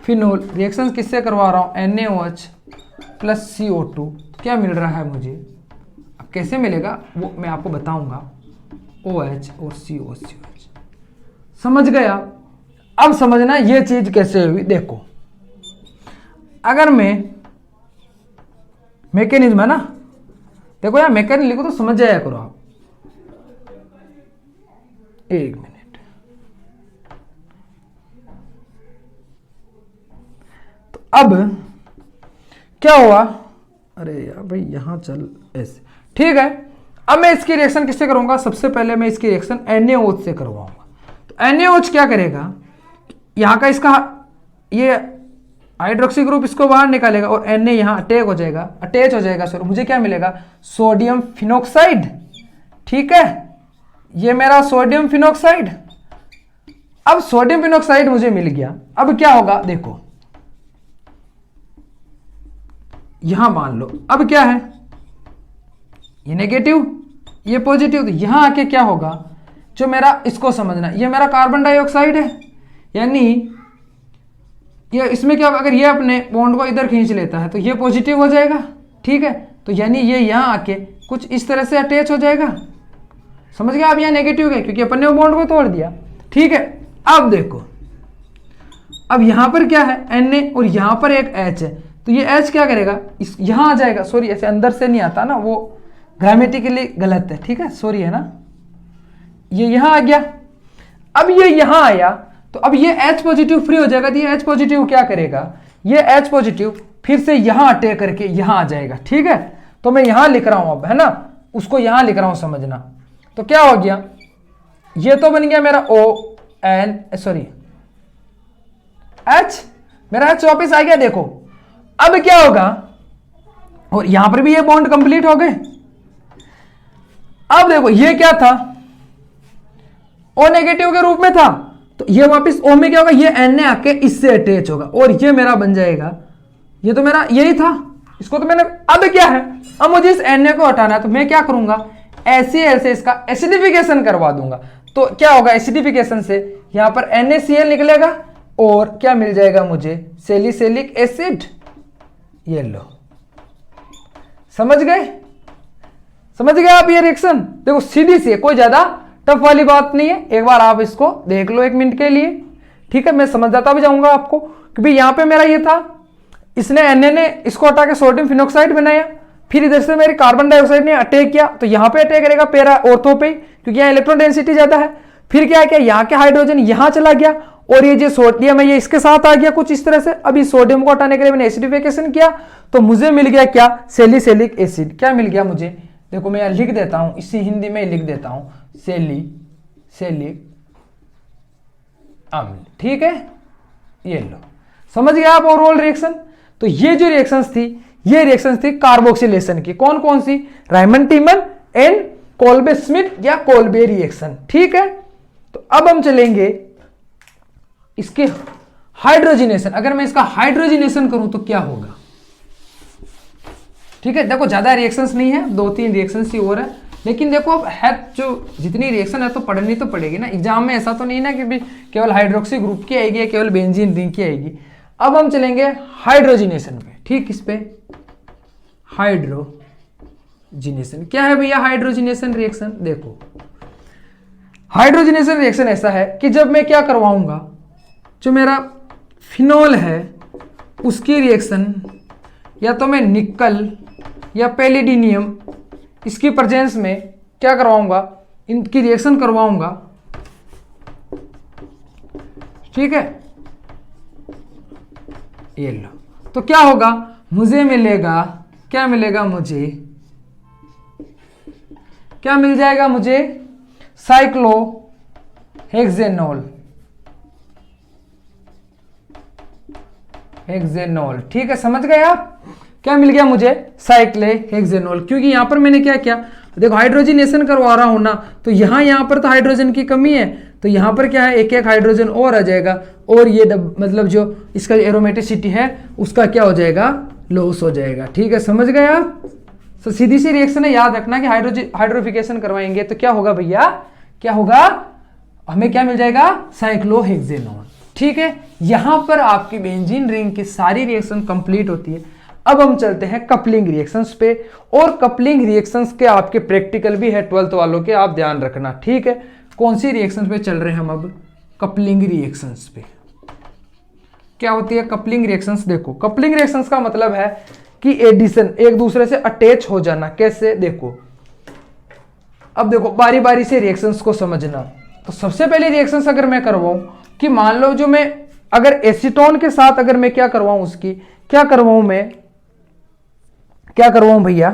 फिनोल, रिएक्शन किससे करवा रहा हूं, NaOH प्लस CO2, क्या मिल रहा है मुझे, अब कैसे मिलेगा वो मैं आपको बताऊंगा, OH और COCH। समझ गया, अब समझना ये चीज कैसे हुई। देखो अगर मैं मैकेनिज्म है ना, देखो यार मैकेनिज्म लिखो तो समझ जाया करो आप। एक मिनट, तो अब क्या हुआ, अरे यार भाई यहां चल ऐसे। ठीक है, अब मैं इसकी रिएक्शन किससे करूंगा, सबसे पहले मैं इसकी रिएक्शन NaOH से करवाऊंगा। तो NaOH क्या करेगा, यहाँ का इसका ये हाइड्रोक्सी ग्रुप इसको बाहर निकालेगा और Na यहाँ अटैच हो जाएगा सर, मुझे क्या मिलेगा, सोडियम फिनोक्साइड। ठीक है, ये मेरा सोडियम फिनोक्साइड। अब सोडियम फिनोक्साइड मुझे मिल गया, अब क्या होगा, देखो यहां मान लो, अब क्या है, ये नेगेटिव ये पॉजिटिव, तो यहां आके क्या होगा, जो मेरा, इसको समझना, ये मेरा कार्बन डाइऑक्साइड है, यानी ये इसमें क्या, अगर ये अपने बॉन्ड को इधर खींच लेता है तो ये पॉजिटिव हो जाएगा। ठीक है, तो यानी ये यहां आके कुछ इस तरह से अटैच हो जाएगा। समझ गया, अब यहाँ नेगेटिव है क्योंकि अपन ने वो बॉन्ड को तोड़ दिया। ठीक है, अब देखो, अब यहां पर क्या है, Na और यहां पर एक H है, तो ये H क्या करेगा, इस यहां आ जाएगा, सॉरी ऐसे अंदर से नहीं आता ना, वो ग्रामेटिकली गलत है। ठीक है, सॉरी है ना, ये यहां आ गया, अब ये यहां आया, तो अब ये H पॉजिटिव फ्री हो जाएगा, तो ये H पॉजिटिव क्या करेगा, ये H पॉजिटिव फिर से यहां अटैक करके यहां आ जाएगा। ठीक है, तो मैं यहां लिख रहा हूं अब, है ना, उसको यहां लिख रहा हूं, समझना। तो क्या हो गया, ये तो बन गया मेरा H, मेरा H वापस आ गया। देखो अब क्या होगा, और यहां पर भी ये बॉन्ड कंप्लीट हो गए। अब देखो ये क्या था, ओ नेगेटिव के रूप में था, तो ये वापस ओ में क्या होगा, ये Na आके इससे अटैच होगा और ये मेरा बन जाएगा, ये तो मेरा यही था, इसको तो मैंने, अब क्या है, अब मुझे इस Na को हटाना है, तो मैं क्या करूंगा, ऐसे ऐसे इसका एसिडिफिकेशन करवा दूंगा। तो क्या होगा, एसिडिफिकेशन से यहां पर NaCl निकलेगा और क्या मिल जाएगा मुझे, सैलिसिलिक एसिड। ये लो, समझ गए, समझ गए आप ये रिएक्शन। देखो सीधी सी है, कोई ज्यादा टफ वाली बात नहीं है, एक बार आप इसको देख लो 1 मिनट के लिए, ठीक है। मैं समझाता भी जाऊंगा आपको, क्योंकि यहां पे मेरा ये था, इसने Na ने इसको हटा के सोडियम फिनॉक्साइड बनाया, फिर इधर से मेरी कार्बन डाइऑक्साइड ने अटैक किया, तो यहां पे अटैक करेगा पैरा ऑर्थो पे, क्योंकि यहाँ इलेक्ट्रॉन डेंसिटी ज्यादा है। फिर क्या किया, यहाँ के हाइड्रोजन यहां चला गया और ये जो सोडियम है ये इसके साथ आ गया कुछ इस तरह से। अभी सोडियम को हटाने के लिए मैंने एसिडिफिकेशन किया, तो मुझे मिल गया क्या, सैलिसिलिक एसिड। क्या मिल गया मुझे, देखो मैं यहां लिख देता हूं, इसी हिंदी में लिख देता हूं, सैलिसिलिक अम्ल, ठीक है। ये लो, समझ गए आप ओवरऑल रिएक्शन। तो ये जो रिएक्शंस थी, ये रिएक्शंस थी कार्बोक्सिलेशन की, कौन कौन सी, Reimer Tiemann and Kolbe Schmidt या कोल्बे रिएक्शन, ठीक है। तो अब हम चलेंगे इसके हाइड्रोजिनेशन। अगर मैं इसका हाइड्रोजिनेशन करूं तो क्या होगा, ठीक है। देखो ज्यादा रिएक्शंस नहीं है, 2-3 रिएक्शंस ही और है, लेकिन देखो अब है जो जितनी रिएक्शन है तो पढ़नी तो पड़ेगी ना, एग्जाम में ऐसा तो नहीं ना कि भी केवल हाइड्रोक्सी ग्रुप की आएगी या केवल बेंजीन रिंग की आएगी। अब हम चलेंगे हाइड्रोजिनेशन पे, ठीक, इस पे हाइड्रोजिनेशन क्या है भैया, हाइड्रोजिनेशन रिएक्शन। देखो हाइड्रोजिनेशन रिएक्शन ऐसा है कि जब मैं क्या करवाऊंगा, जो मेरा फिनोल है उसकी रिएक्शन, या तो मैं निकल या पैलिडीनियम इसकी प्रेजेंस में क्या करवाऊंगा, इनकी रिएक्शन करवाऊंगा, ठीक है। ये लो, तो क्या होगा, मुझे मिलेगा, क्या मिलेगा मुझे, क्या मिल जाएगा मुझे, साइक्लोहेक्सेनॉल, हेक्सेनॉल, ठीक है। समझ गए आप, क्या मिल गया मुझे, साइक्लोहेक्सेनॉल। क्योंकि यहां पर मैंने क्या किया, देखो हाइड्रोजिनेशन करवा रहा हूं ना, तो यहां पर तो हाइड्रोजन की कमी है, तो यहां पर क्या है, एक एक हाइड्रोजन और आ जाएगा, और ये मतलब जो इसका एरोमेटिसिटी है उसका क्या हो जाएगा, लॉस हो जाएगा, ठीक है। समझ गए आप। तो सीधी सी रिएक्शन है, याद रखना कि हाइड्रोफिकेशन करवाएंगे तो क्या होगा भैया, क्या होगा, हमें क्या मिल जाएगा, साइक्लोहेक्सेनॉल, ठीक है। यहां पर आपकी बेंजीन रिंग की सारी रिएक्शन कंप्लीट होती है। अब हम चलते हैं कपलिंग रिएक्शंस पे, और कपलिंग रिएक्शंस के आपके प्रैक्टिकल भी है 12th वालों के, आप ध्यान रखना, ठीक है। कौन सी रिएक्शंस पे चल रहे हैं हम अब, कपलिंग रिएक्शंस पे। क्या होती है कपलिंग रिएक्शंस, देखो कपलिंग रिएक्शंस का मतलब है कि एडिशन, एक दूसरे से अटैच हो जाना। कैसे, देखो अब देखो बारी बारी से रिएक्शंस को समझना। तो सबसे पहले रिएक्शंस अगर मैं करवाऊं कि मान लो जो मैं अगर एसीटोन के साथ अगर मैं क्या करवाऊं, उसकी क्या करवाऊं, मैं क्या करवाऊं भैया,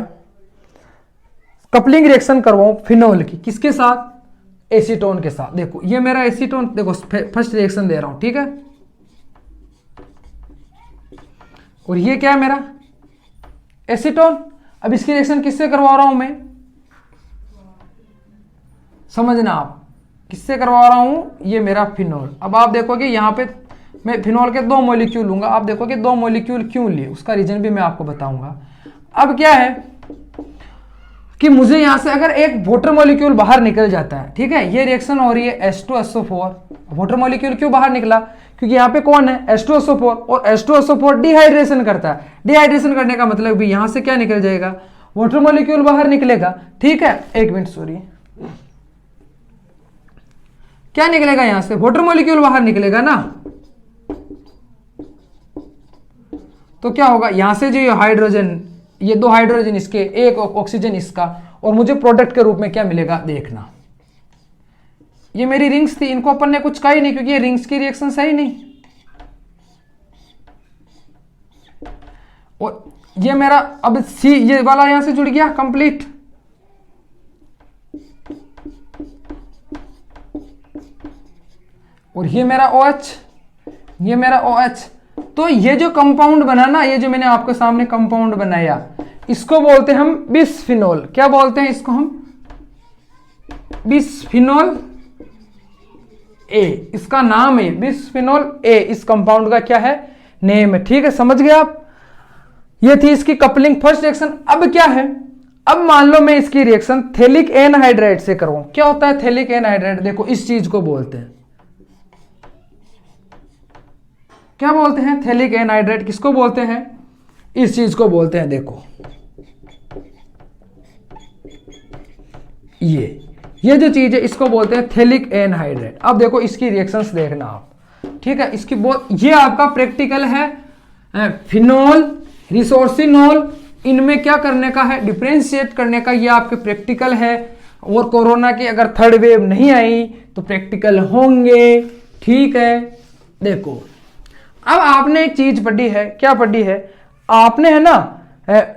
कपलिंग रिएक्शन करवाऊं फिनोल की, किसके साथ, एसीटोन के साथ। देखो ये मेरा एसीटोन, देखो फर्स्ट रिएक्शन दे रहा हूं, ठीक है, और ये क्या है मेरा एसीटोन। अब इसकी रिएक्शन किससे करवा रहा हूं मैं, समझना आप, किससे करवा रहा हूं, ये मेरा फिनोल। अब आप देखोगे यहां पे मैं फिनोल के 2 मॉलिक्यूल लूंगा, आप देखोगे 2 मॉलिक्यूल क्यों लिए, उसका रीजन भी मैं आपको बताऊंगा। अब क्या है कि मुझे यहां से अगर एक वाटर मॉलिक्यूल बाहर निकल जाता है, ठीक है, ये रिएक्शन हो रही है H2SO4, वाटर मॉलिक्यूल क्यों बाहर निकला, क्योंकि यहाँ पे कौन है H2SO4, और H2SO4 डिहाइड्रेशन करता है। डिहाइड्रेशन करने का मतलब भी यहां से क्या निकल जाएगा, वाटर मॉलिक्यूल बाहर निकलेगा, ठीक है। 1 मिनट सॉरी, क्या निकलेगा यहां से, वाटर मॉलिक्यूल बाहर निकलेगा ना। तो क्या होगा, यहां से जो हाइड्रोजन, ये 2 हाइड्रोजन इसके, 1 ऑक्सीजन इसका, और मुझे प्रोडक्ट के रूप में क्या मिलेगा, देखना। ये मेरी रिंग्स थी, इनको अपन ने कुछ कहा ही नहीं, क्योंकि ये रिंग्स की रिएक्शन है ही नहीं। और ये मेरा अब सी, ये वाला यहां से जुड़ गया कंप्लीट। और ये मेरा OH, ये मेरा OH। तो ये जो कंपाउंड बना ना, ये जो मैंने आपके सामने कंपाउंड बनाया, इसको बोलते हैं हम बिस्फिनोल। क्या बोलते हैं इसको हम? बिस्फिनोल ए, इसका नाम है बिस्फिनोल ए। इस कंपाउंड का क्या है? नेम है। ठीक है, समझ गए आप? ये थी इसकी कपलिंग फर्स्ट रिएक्शन। अब क्या है? अब मान लो मैं इसकी रिएक्शन थैलिक एनहाइड्राइड से करवाऊं। क्या होता है थैलिक एनहाइड्राइड? देखो इस चीज को बोलते हैं, क्या बोलते हैं? Phthalic anhydride. किसको बोलते हैं? इस चीज को बोलते हैं। देखो ये जो चीज है इसको बोलते हैं थैलिक एनहाइड्राइड। अब देखो इसकी रिएक्शंस देखना आप, ठीक है? इसकी ये आपका प्रैक्टिकल है। फिनोल, रिसोर्सिनोल, इनमें क्या करने का है? डिफरेंशिएट करने का। ये आपके प्रैक्टिकल है। और कोरोना की अगर थर्ड वेव नहीं आई तो प्रैक्टिकल होंगे, ठीक है? देखो अब आपने एक चीज पढ़ी है। क्या पढ़ी है आपने? है ना,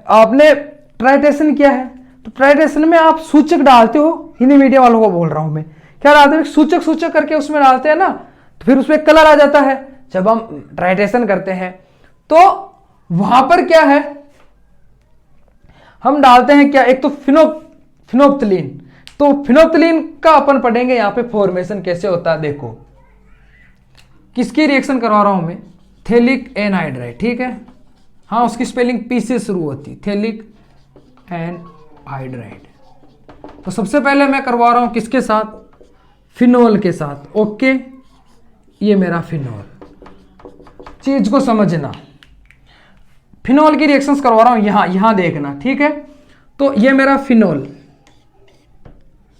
आपने ट्राइटेशन किया है। तो ट्राइटेशन में आप सूचक डालते हो। हिंदी मीडियम वालों को बोल रहा हूं मैं। क्या डालते हैं? सूचक सूचक करके उसमें डालते हैं ना, तो फिर उसमें कलर आ जाता है जब हम ट्राइटेशन करते हैं। तो वहां पर क्या है, हम डालते हैं क्या? एक तो फिनोप्थलीन। तो फिनोप्थलीन का अपन पढ़ेंगे यहां पे फॉर्मेशन कैसे होता है। देखो किसकी रिएक्शन करवा रहा हूं मैं? थैलिक एनहाइड्राइड, ठीक है? हाँ, उसकी स्पेलिंग पी से शुरू होती, थैलिक एनहाइड्राइड। तो सबसे पहले मैं करवा रहा हूं किसके साथ? फिनोल के साथ। ओके, ये मेरा फिनोल। चीज को समझना, फिनोल की रिएक्शंस करवा रहा हूं यहां देखना, ठीक है? तो ये मेरा फिनोल,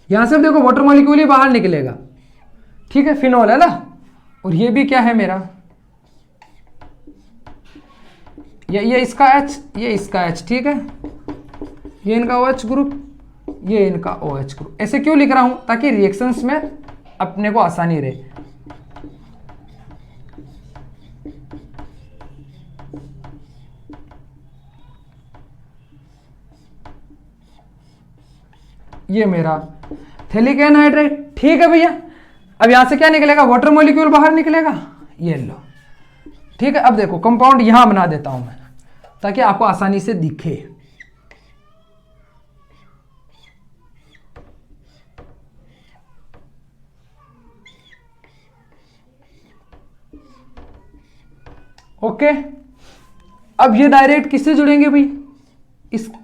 यहां से देखो वाटर मॉलिक्यूल ही बाहर निकलेगा, ठीक है? फिनोल है ना। और ये भी क्या है मेरा? ये इसका H, ये इसका H, ठीक है? ये इनका OH ग्रुप, ये इनका OH ग्रुप। ऐसे क्यों लिख रहा हूं? ताकि रिएक्शंस में अपने को आसानी रहे। ये मेरा थैलिक एनहाइड्राइड, ठीक है भैया? अब यहां से क्या निकलेगा? वाटर मॉलिक्यूल बाहर निकलेगा, ये लो, ठीक है? अब देखो कंपाउंड यहां बना देता हूं मैं ताकि आपको आसानी से दिखे। ओके, अब ये डायरेक्ट किससे जुड़ेंगे भाई?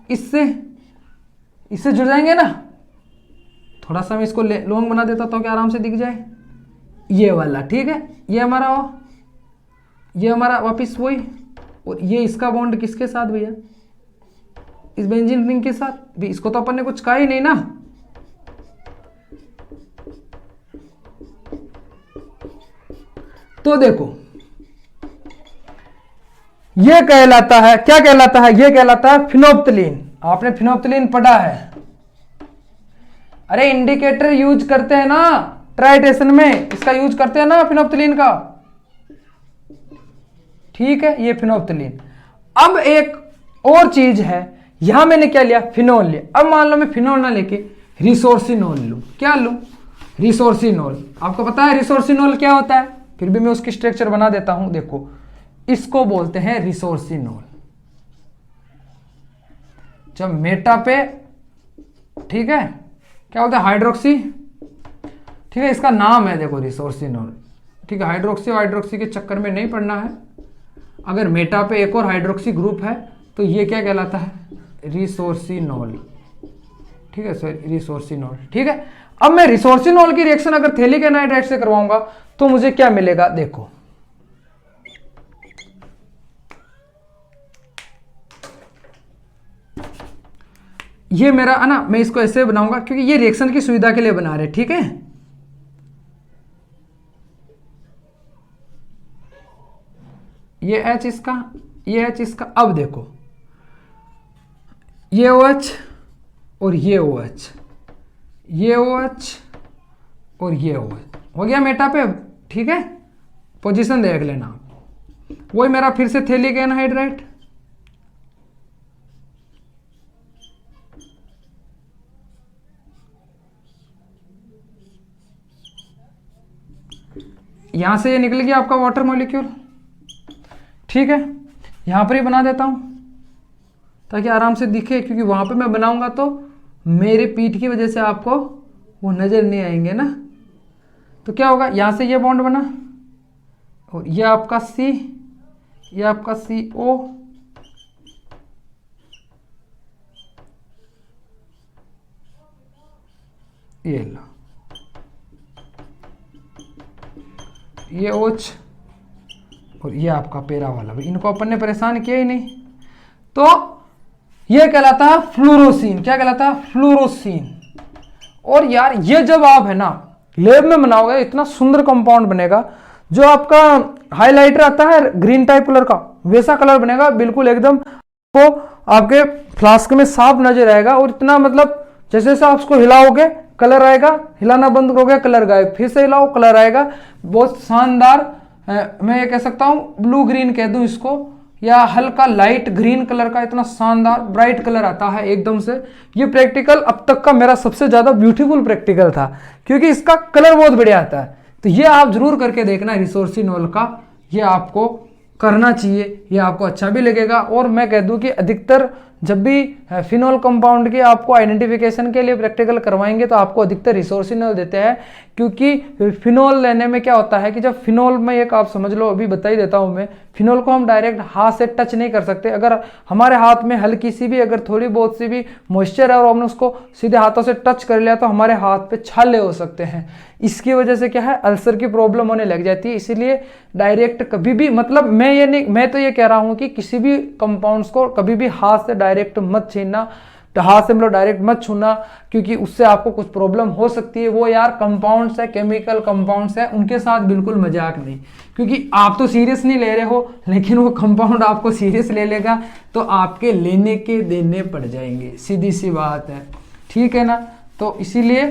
इससे जुड़ जाएंगे ना। थोड़ा सा मैं इसको लॉन्ग बना देता तो क्या आराम से दिख जाए, ये वाला, ठीक है? ये हमारा वापिस वही। और ये इसका बॉन्ड किसके साथ भैया? इस बेंजीन रिंग के साथ भी। इसको तो अपन ने कुछ कहा ही नहीं ना। तो देखो ये कहलाता है, क्या कहलाता है? ये कहलाता है फिनोप्थलीन। आपने फिनोप्थलीन पढ़ा है। अरे इंडिकेटर यूज करते हैं ना ट्राइटेशन में, इसका यूज करते हैं ना फिनोप्थलीन का, ठीक है? ये फिनोप्थलीन। अब एक और चीज है, यहां मैंने क्या लिया? फिनोल लिया। अब मान लो मैं फिनोल ना लेके रिसोर्सिनोल लूं। क्या लूं? रिसोर्सिनोल। आपको पता है रिसोर्सिनोल क्या होता है? फिर भी मैं उसकी स्ट्रक्चर बना देता हूं। देखो इसको बोलते हैं रिसोर्सिनोल। जब मेटा पे, ठीक है, क्या बोलते हैं? हाइड्रोक्सी, ठीक है? इसका नाम है देखो रिसोर्सिनोल, ठीक है? हाइड्रोक्सी के चक्कर में नहीं पड़ना है। अगर मेटा पे एक और हाइड्रोक्सी ग्रुप है तो ये क्या कहलाता है? रिसोर्सिनोल, ठीक है? सॉरी, रिसोर्सिनोल, ठीक है? अब मैं रिसोर्सिनोल की रिएक्शन अगर थैलिक एनहाइड्राइड से करवाऊंगा तो मुझे क्या मिलेगा? देखो ये मेरा है ना, मैं इसको ऐसे बनाऊंगा क्योंकि ये रिएक्शन की सुविधा के लिए बना रहे, ठीक है? ये H इसका, ये H इसका। अब देखो ये OH और ये OH, ये OH और ये OH हो गया मेटा पे, ठीक है? पोजीशन देख लेना। वही मेरा फिर से थैलिक एनहाइड्राइड, यहां से ये निकल गया आपका वाटर मॉलिक्यूल, ठीक है? यहां पर ही बना देता हूं, ताकि आराम से दिखे, क्योंकि वहाँ पे मैं बनाऊंगा तो मेरे पीठ की वजह से आपको वो नज़र नहीं आएंगे ना। तो क्या होगा, यहाँ से ये बॉन्ड बना और ये आपका सी, ये आपका CO, ये लो, ये OH और ये आपका पैरा वाला, भाई इनको अपन ने परेशान किया ही नहीं। तो ये कहलाता है फ्लोरोसीन। क्या कहलाता है, फ्लोरोसीन। और यार ये जब आप है ना लैब में बनाओगे इतना सुंदर कंपाउंड बनेगा, जो आपका हाइलाइटर आता है ग्रीन टाइप कलर का, वैसा कलर बनेगा बिल्कुल एकदम, को आपके फ्लास्क में साफ नजर आएगा। और इतना मतलब जैसे जैसे आप उसको हिलाओगे कलर आएगा, हिलाना बंद करोगे कलर गायब, फिर से हिलाओ कलर आएगा। बहुत शानदार, मैं ये कह सकता हूँ ब्लू ग्रीन कह दूं इसको, या हल्का लाइट ग्रीन कलर का, इतना शानदार ब्राइट कलर आता है एकदम से। ये प्रैक्टिकल अब तक का मेरा सबसे ज्यादा ब्यूटीफुल प्रैक्टिकल था, क्योंकि इसका कलर बहुत बढ़िया आता है। तो ये आप जरूर करके देखना रिसोर्सिनोल का, ये आपको करना चाहिए, ये आपको अच्छा भी लगेगा। और मैं कह दूं कि अधिकतर जब भी फिनोल कंपाउंड की आपको आइडेंटिफिकेशन के लिए प्रैक्टिकल करवाएंगे तो आपको अधिकतर रिसोर्सिनोल देते हैं, क्योंकि फिनोल लेने में क्या होता है कि जब फिनोल में एक आप समझ लो, अभी बता ही देता हूं मैं, फिनोल को हम डायरेक्ट हाथ से टच नहीं कर सकते। अगर हमारे हाथ में हल्की सी भी अगर थोड़ी बहुत सी भी मॉइस्चर है और हमने उसको सीधे हाथों से टच कर लिया तो हमारे हाथ पे छाले हो सकते हैं। इसकी वजह से क्या है, अल्सर की प्रॉब्लम होने लग जाती है। इसीलिए डायरेक्ट कभी भी, मतलब मैं तो ये कह रहा हूं कि किसी भी कंपाउंड्स को कभी भी हाथ से डायरेक्ट मत छीनना, हाथ से मतलब डायरेक्ट मत छूना, क्योंकि उससे आपको कुछ प्रॉब्लम हो सकती है। वो यार कंपाउंड्स है, केमिकल कंपाउंड्स है, उनके साथ बिल्कुल मजाक नहीं, क्योंकि आप तो सीरियस नहीं ले रहे हो, लेकिन वो कंपाउंड आपको सीरियस ले लेगा तो आपके लेने के देने पड़ जाएंगे, सीधी सी बात है, ठीक है ना। तो इसीलिए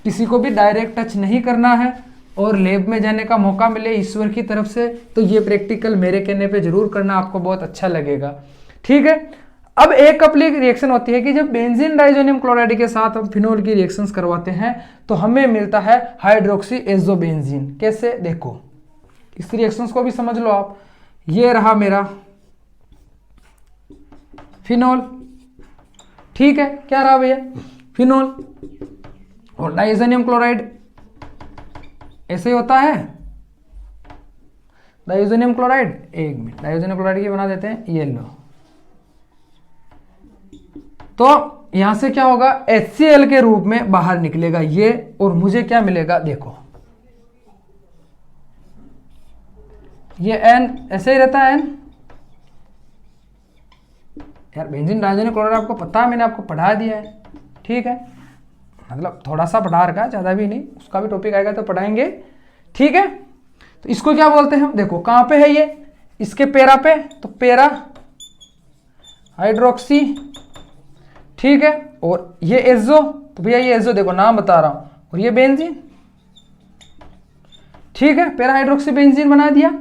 किसी को भी डायरेक्ट टच नहीं करना है। और लैब में जाने का मौका मिले ईश्वर की तरफ से तो ये प्रैक्टिकल मेरे कहने पे जरूर करना, आपको बहुत अच्छा लगेगा, ठीक है। अब एक कपली रिएक्शन होती है कि जब बेंजीन डाइजोनियम क्लोराइड के साथ हम फिनोल की रिएक्शंस करवाते हैं तो हमें मिलता है हाइड्रोक्सी एजोबेंजीन। कैसे, देखो इस रिएक्शंस को भी समझ लो आप। ये रहा मेरा फिनोल, ठीक है, क्या रहा भैया, फिनोल और डाइजोनियम क्लोराइड, ऐसे ही होता है डाइजोनियम क्लोराइड। एक मिनट, डाइजोनियम क्लोराइड की बना देते हैं, ये लो। तो यहां से क्या होगा, HCl के रूप में बाहर निकलेगा ये, और मुझे क्या मिलेगा, देखो ये N ऐसे ही रहता है N। यार बेंजीन डाइजोनियम क्लोराइड आपको पता है, मैंने आपको पढ़ा दिया है, ठीक है, मतलब थोड़ा सा पढ़ा रखा है, ज्यादा भी नहीं, उसका भी टॉपिक आएगा तो पढ़ाएंगे, ठीक है। तो इसको क्या बोलते हैं, देखो कहां पे है ये, इसके पैरा पे, तो पैरा हाइड्रोक्सी, ठीक है। और ये एजो, तो भैया ये एजो देखो नाम बता रहा हूं, और ये बेंजीन, ठीक है, पैरा हाइड्रोक्सी बेंजीन बना दिया।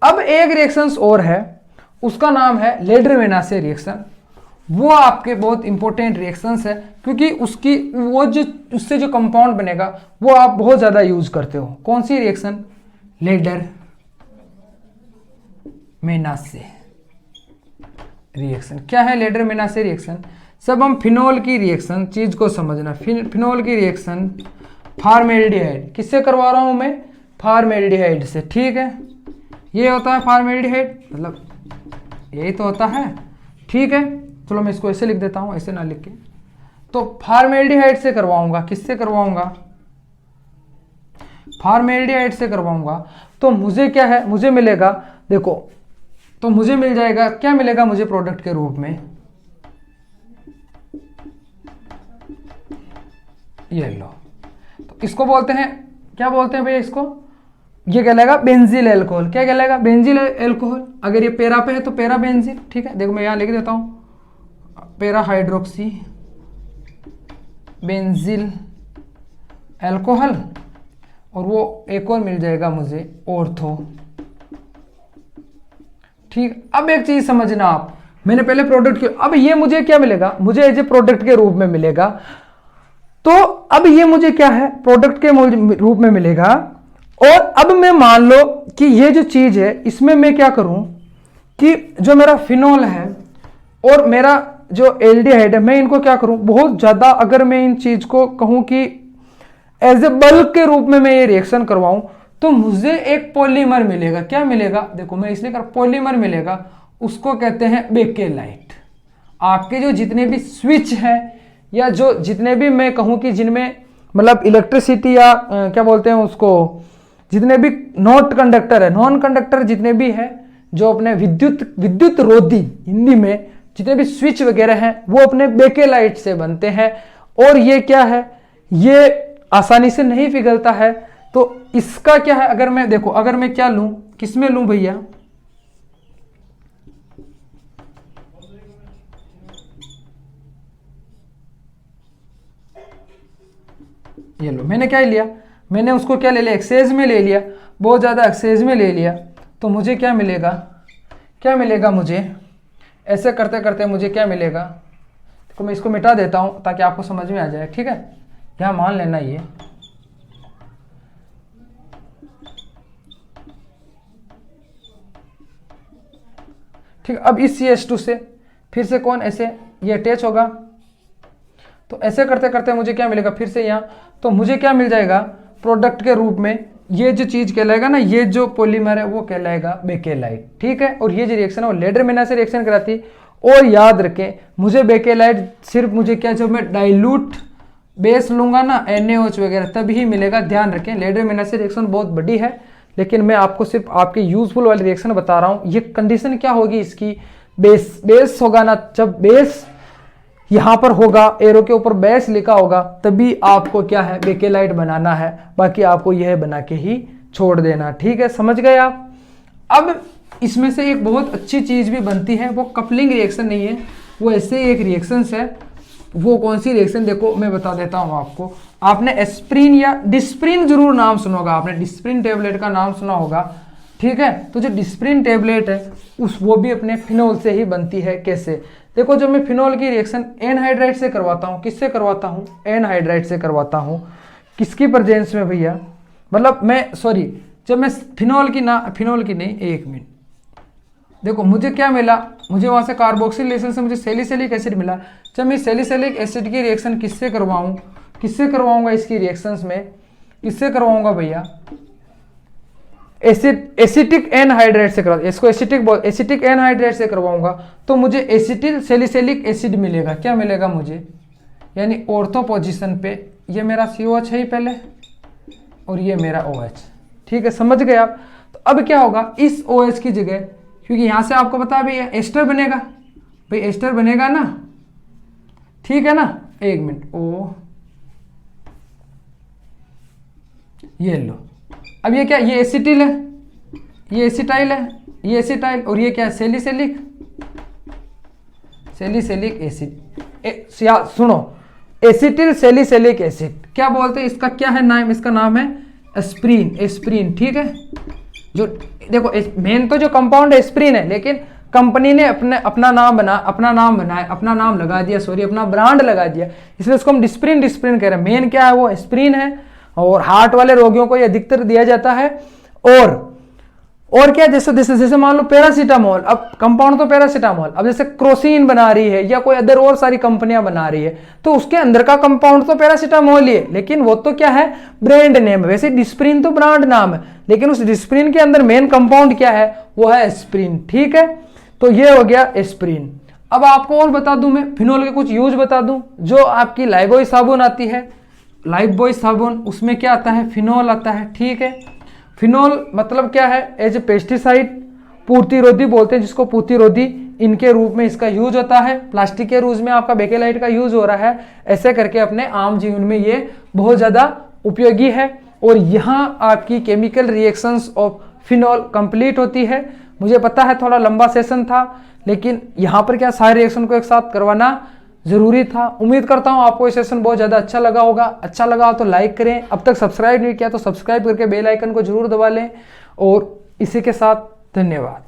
अब एक रिएक्शन और है, उसका नाम है लेडरमेनासे रिएक्शन। वो आपके बहुत इंपॉर्टेंट रिएक्शंस है, क्योंकि उसकी वो जो उससे जो कंपाउंड बनेगा वो आप बहुत ज्यादा यूज करते हो। कौन सी रिएक्शन, लेडरमेनासे रिएक्शन। क्या है लेडरमेनासे रिएक्शन, सब हम फिनोल की रिएक्शन चीज को समझना। फिनोल की रिएक्शन फॉर्मेल्डिहाइड, किससे करवा रहा हूं मैं, फॉर्मेल्डिहाइड से, ठीक है। ये होता है फॉर्मेल्डिहाइड, मतलब यही तो होता है, ठीक है। चलो मैं इसको ऐसे लिख देता हूं, ऐसे ना लिख के। तो फॉर्मेल्डिहाइड से करवाऊंगा, किससे करवाऊंगा, फॉर्मेल्डिहाइड से करवाऊंगा। तो मुझे क्या है, मुझे मिलेगा, देखो तो मुझे मिल जाएगा, क्या मिलेगा मुझे प्रोडक्ट के रूप में, ये लो। तो इसको बोलते हैं, क्या बोलते हैं भैया इसको, ये कहलाएगा बेंजील एल्कोहल। क्या कहलाएगा, बेंजील एल्कोहल। अगर ये पैरा पे है तो पैरा बेंजील, ठीक है। देखो मैं यहां लिख देता हूं, पैरा हाइड्रोक्सी बेंजील एल्कोहल, और वो एक और मिल जाएगा मुझे ऑर्थो, ठीक। अब एक चीज समझना आप, मैंने पहले प्रोडक्ट के, अब ये मुझे क्या मिलेगा, मुझे एज ए प्रोडक्ट के रूप में मिलेगा। तो अब ये मुझे क्या है, प्रोडक्ट के रूप में मिलेगा। और अब मैं मान लो कि ये जो चीज है इसमें मैं क्या करूं कि जो मेरा फिनोल है और मेरा जो एल्डिहाइड है, मैं इनको क्या करूं, बहुत ज्यादा अगर मैं इन चीज को कहूं कि एज ए बल्क के रूप में मैं ये रिएक्शन करवाऊं तो मुझे एक पॉलीमर मिलेगा। क्या मिलेगा, देखो मैं इसलिए कर, पॉलीमर मिलेगा, उसको कहते हैं बेकेलाइट। आपके जो जितने भी स्विच है या जो जितने भी मैं कहूं कि जिनमें मतलब इलेक्ट्रिसिटी या क्या बोलते हैं उसको, जितने भी नॉट कंडक्टर है, नॉन कंडक्टर जितने भी है, जो अपने विद्युत रोधी हिंदी में जितने भी स्विच वगैरह हैं वो अपने बेकेलाइट से बनते हैं। और ये क्या है, ये आसानी से नहीं पिघलता है। तो इसका क्या है, अगर मैं देखो, अगर मैं क्या लूं, किसमें लूं भैया, ये लो, मैंने क्या लिया, मैंने उसको क्या ले लिया, एक्सेस में ले लिया, बहुत ज़्यादा एक्सेस में ले लिया। तो मुझे क्या मिलेगा, क्या मिलेगा मुझे, ऐसे करते करते मुझे क्या मिलेगा, तो मैं इसको मिटा देता हूं ताकि आपको समझ में आ जाए। ठीक है, यहां मान लेना ये, ठीक। अब इस CH2 से फिर से कौन, ऐसे ये अटैच होगा, तो ऐसे करते करते मुझे क्या मिलेगा, फिर से यहाँ, तो मुझे क्या मिल जाएगा प्रोडक्ट के रूप में, ये जो चीज कहलाएगा ना, ये जो पॉलीमर है वो कहलाएगा बेकेलाइट। ठीक है, और ये जो रिएक्शन है वो लेडरमेना से रिएक्शन कराती है। और याद रखें, मुझे बेकेलाइट सिर्फ मुझे क्या, जब मैं डाइल्यूट बेस लूंगा ना NaOH वगैरह तभी ही मिलेगा। ध्यान रखें, लेडरमेना से रिएक्शन बहुत बड़ी है, लेकिन मैं आपको सिर्फ आपके यूजफुल वाली रिएक्शन बता रहा हूं। ये कंडीशन क्या होगी इसकी, बेस होगा ना, जब बेस यहां पर होगा, एरो के ऊपर बेस लिखा होगा, तभी आपको क्या है बेकेलाइट बनाना है, बाकी आपको यह बना के ही छोड़ देना। ठीक है, समझ गए आप। अब इसमें से एक बहुत अच्छी चीज भी बनती है, वो कपलिंग रिएक्शन नहीं है, वो ऐसे एक रिएक्शन है। वो कौन सी रिएक्शन, देखो मैं बता देता हूं आपको। आपने एस्प्रिन या डिस्प्रिन जरूर नाम सुना होगा, आपने डिस्प्रिन टेबलेट का नाम सुना होगा। ठीक है, तो जो डिस्प्रिन टेबलेट है वो भी अपने फिनोल से ही बनती है। कैसे, देखो जब मैं फिनोल की रिएक्शन एनहाइड्राइड से करवाता हूँ, किससे करवाता हूँ, एनहाइड्राइड से करवाता हूँ। किसकी प्रेजेंस में भैया, मतलब मैं सॉरी, जब मैं फिनोल की नहीं, एक मिनट, देखो मुझे क्या मिला, मुझे वहां से कार्बोक्सिल रिलेशन से मुझे सैलिसिलिक एसिड मिला। जब मैं सैलिसिलिक एसिड की रिएक्शन किससे करवाऊंगा इसकी रिएक्शंस में, किससे करवाऊंगा भैया, एसिटिक एनहाइड्राइड से करवा, इसको एसिटिक एनहाइड्राइड से करवाऊंगा तो मुझे एसिटिल सैलिसिलिक एसिड मिलेगा। क्या मिलेगा मुझे, यानी ऑर्थो पोजीशन पे ये मेरा COH है ही पहले, और ये मेरा OH। ठीक है, समझ गए आप। तो अब क्या होगा, इस OH की जगह, क्योंकि यहां से आपको पता है भैया एस्टर बनेगा, भाई एस्टर बनेगा ना, ठीक है ना, एक मिनट, ओ ये लो। अब ये क्या, ये एसिटिल है, ये एसिटाइल है, ये एसिटाइल, और ये क्या है, सैलिसिलिक एसिड। सुनो, एसिटिल सैलिसिलिक एसिड क्या बोलते हैं, इसका क्या है नाम, इसका नाम है एस्प्रीन। ठीक है, जो देखो मेन तो जो कंपाउंड एस्प्रीन है, लेकिन कंपनी ने अपना नाम लगा दिया, अपना ब्रांड लगा दिया, इसलिए उसको हम डिस्प्रिन कह रहे हैं। मेन क्या है, वो एस्प्रीन है, और हार्ट वाले रोगियों को ये अधिकतर दिया जाता है। और क्या, जैसे मान लो पैरासीटामोल, अब कंपाउंड तो पैरासीटामोल, अब जैसे क्रोसिन बना रही है या कोई अदर और सारी कंपनियां बना रही है, तो उसके अंदर का कंपाउंड तो पैरासीटामोल ही है, लेकिन वो तो क्या है, ब्रांड नेम है। वैसे डिस्प्रिन तो ब्रांड नाम है, लेकिन उस डिस्प्रिन के अंदर मेन कंपाउंड क्या है, वो है एस्प्रिन। ठीक है, तो ये हो गया एस्प्रिन। अब आपको और बता दूं, मैं फिनोल के कुछ यूज बता दूं। जो आपकी लाइबॉय साबुन आती है, लाइफबॉय साबुन, उसमें क्या आता है, फिनोल आता है। ठीक है, फिनोल मतलब क्या है, एज ए पेस्टिसाइड, पूर्तिरोधी बोलते हैं जिसको, पूर्तिरोधी, इनके रूप में इसका यूज होता है। प्लास्टिक के रूज में आपका बेकेलाइट का यूज हो रहा है। ऐसे करके अपने आम जीवन में ये बहुत ज्यादा उपयोगी है। और यहाँ आपकी chemical reactions of phenol complete होती है। मुझे पता है थोड़ा लंबा सेशन था, लेकिन यहाँ पर क्या सारे रिएक्शन को एक साथ करवाना जरूरी था। उम्मीद करता हूँ आपको ये सेशन बहुत ज़्यादा अच्छा लगा होगा। अच्छा लगा तो लाइक करें, अब तक सब्सक्राइब नहीं किया तो सब्सक्राइब करके बेल आइकन को जरूर दबा लें। और इसी के साथ धन्यवाद।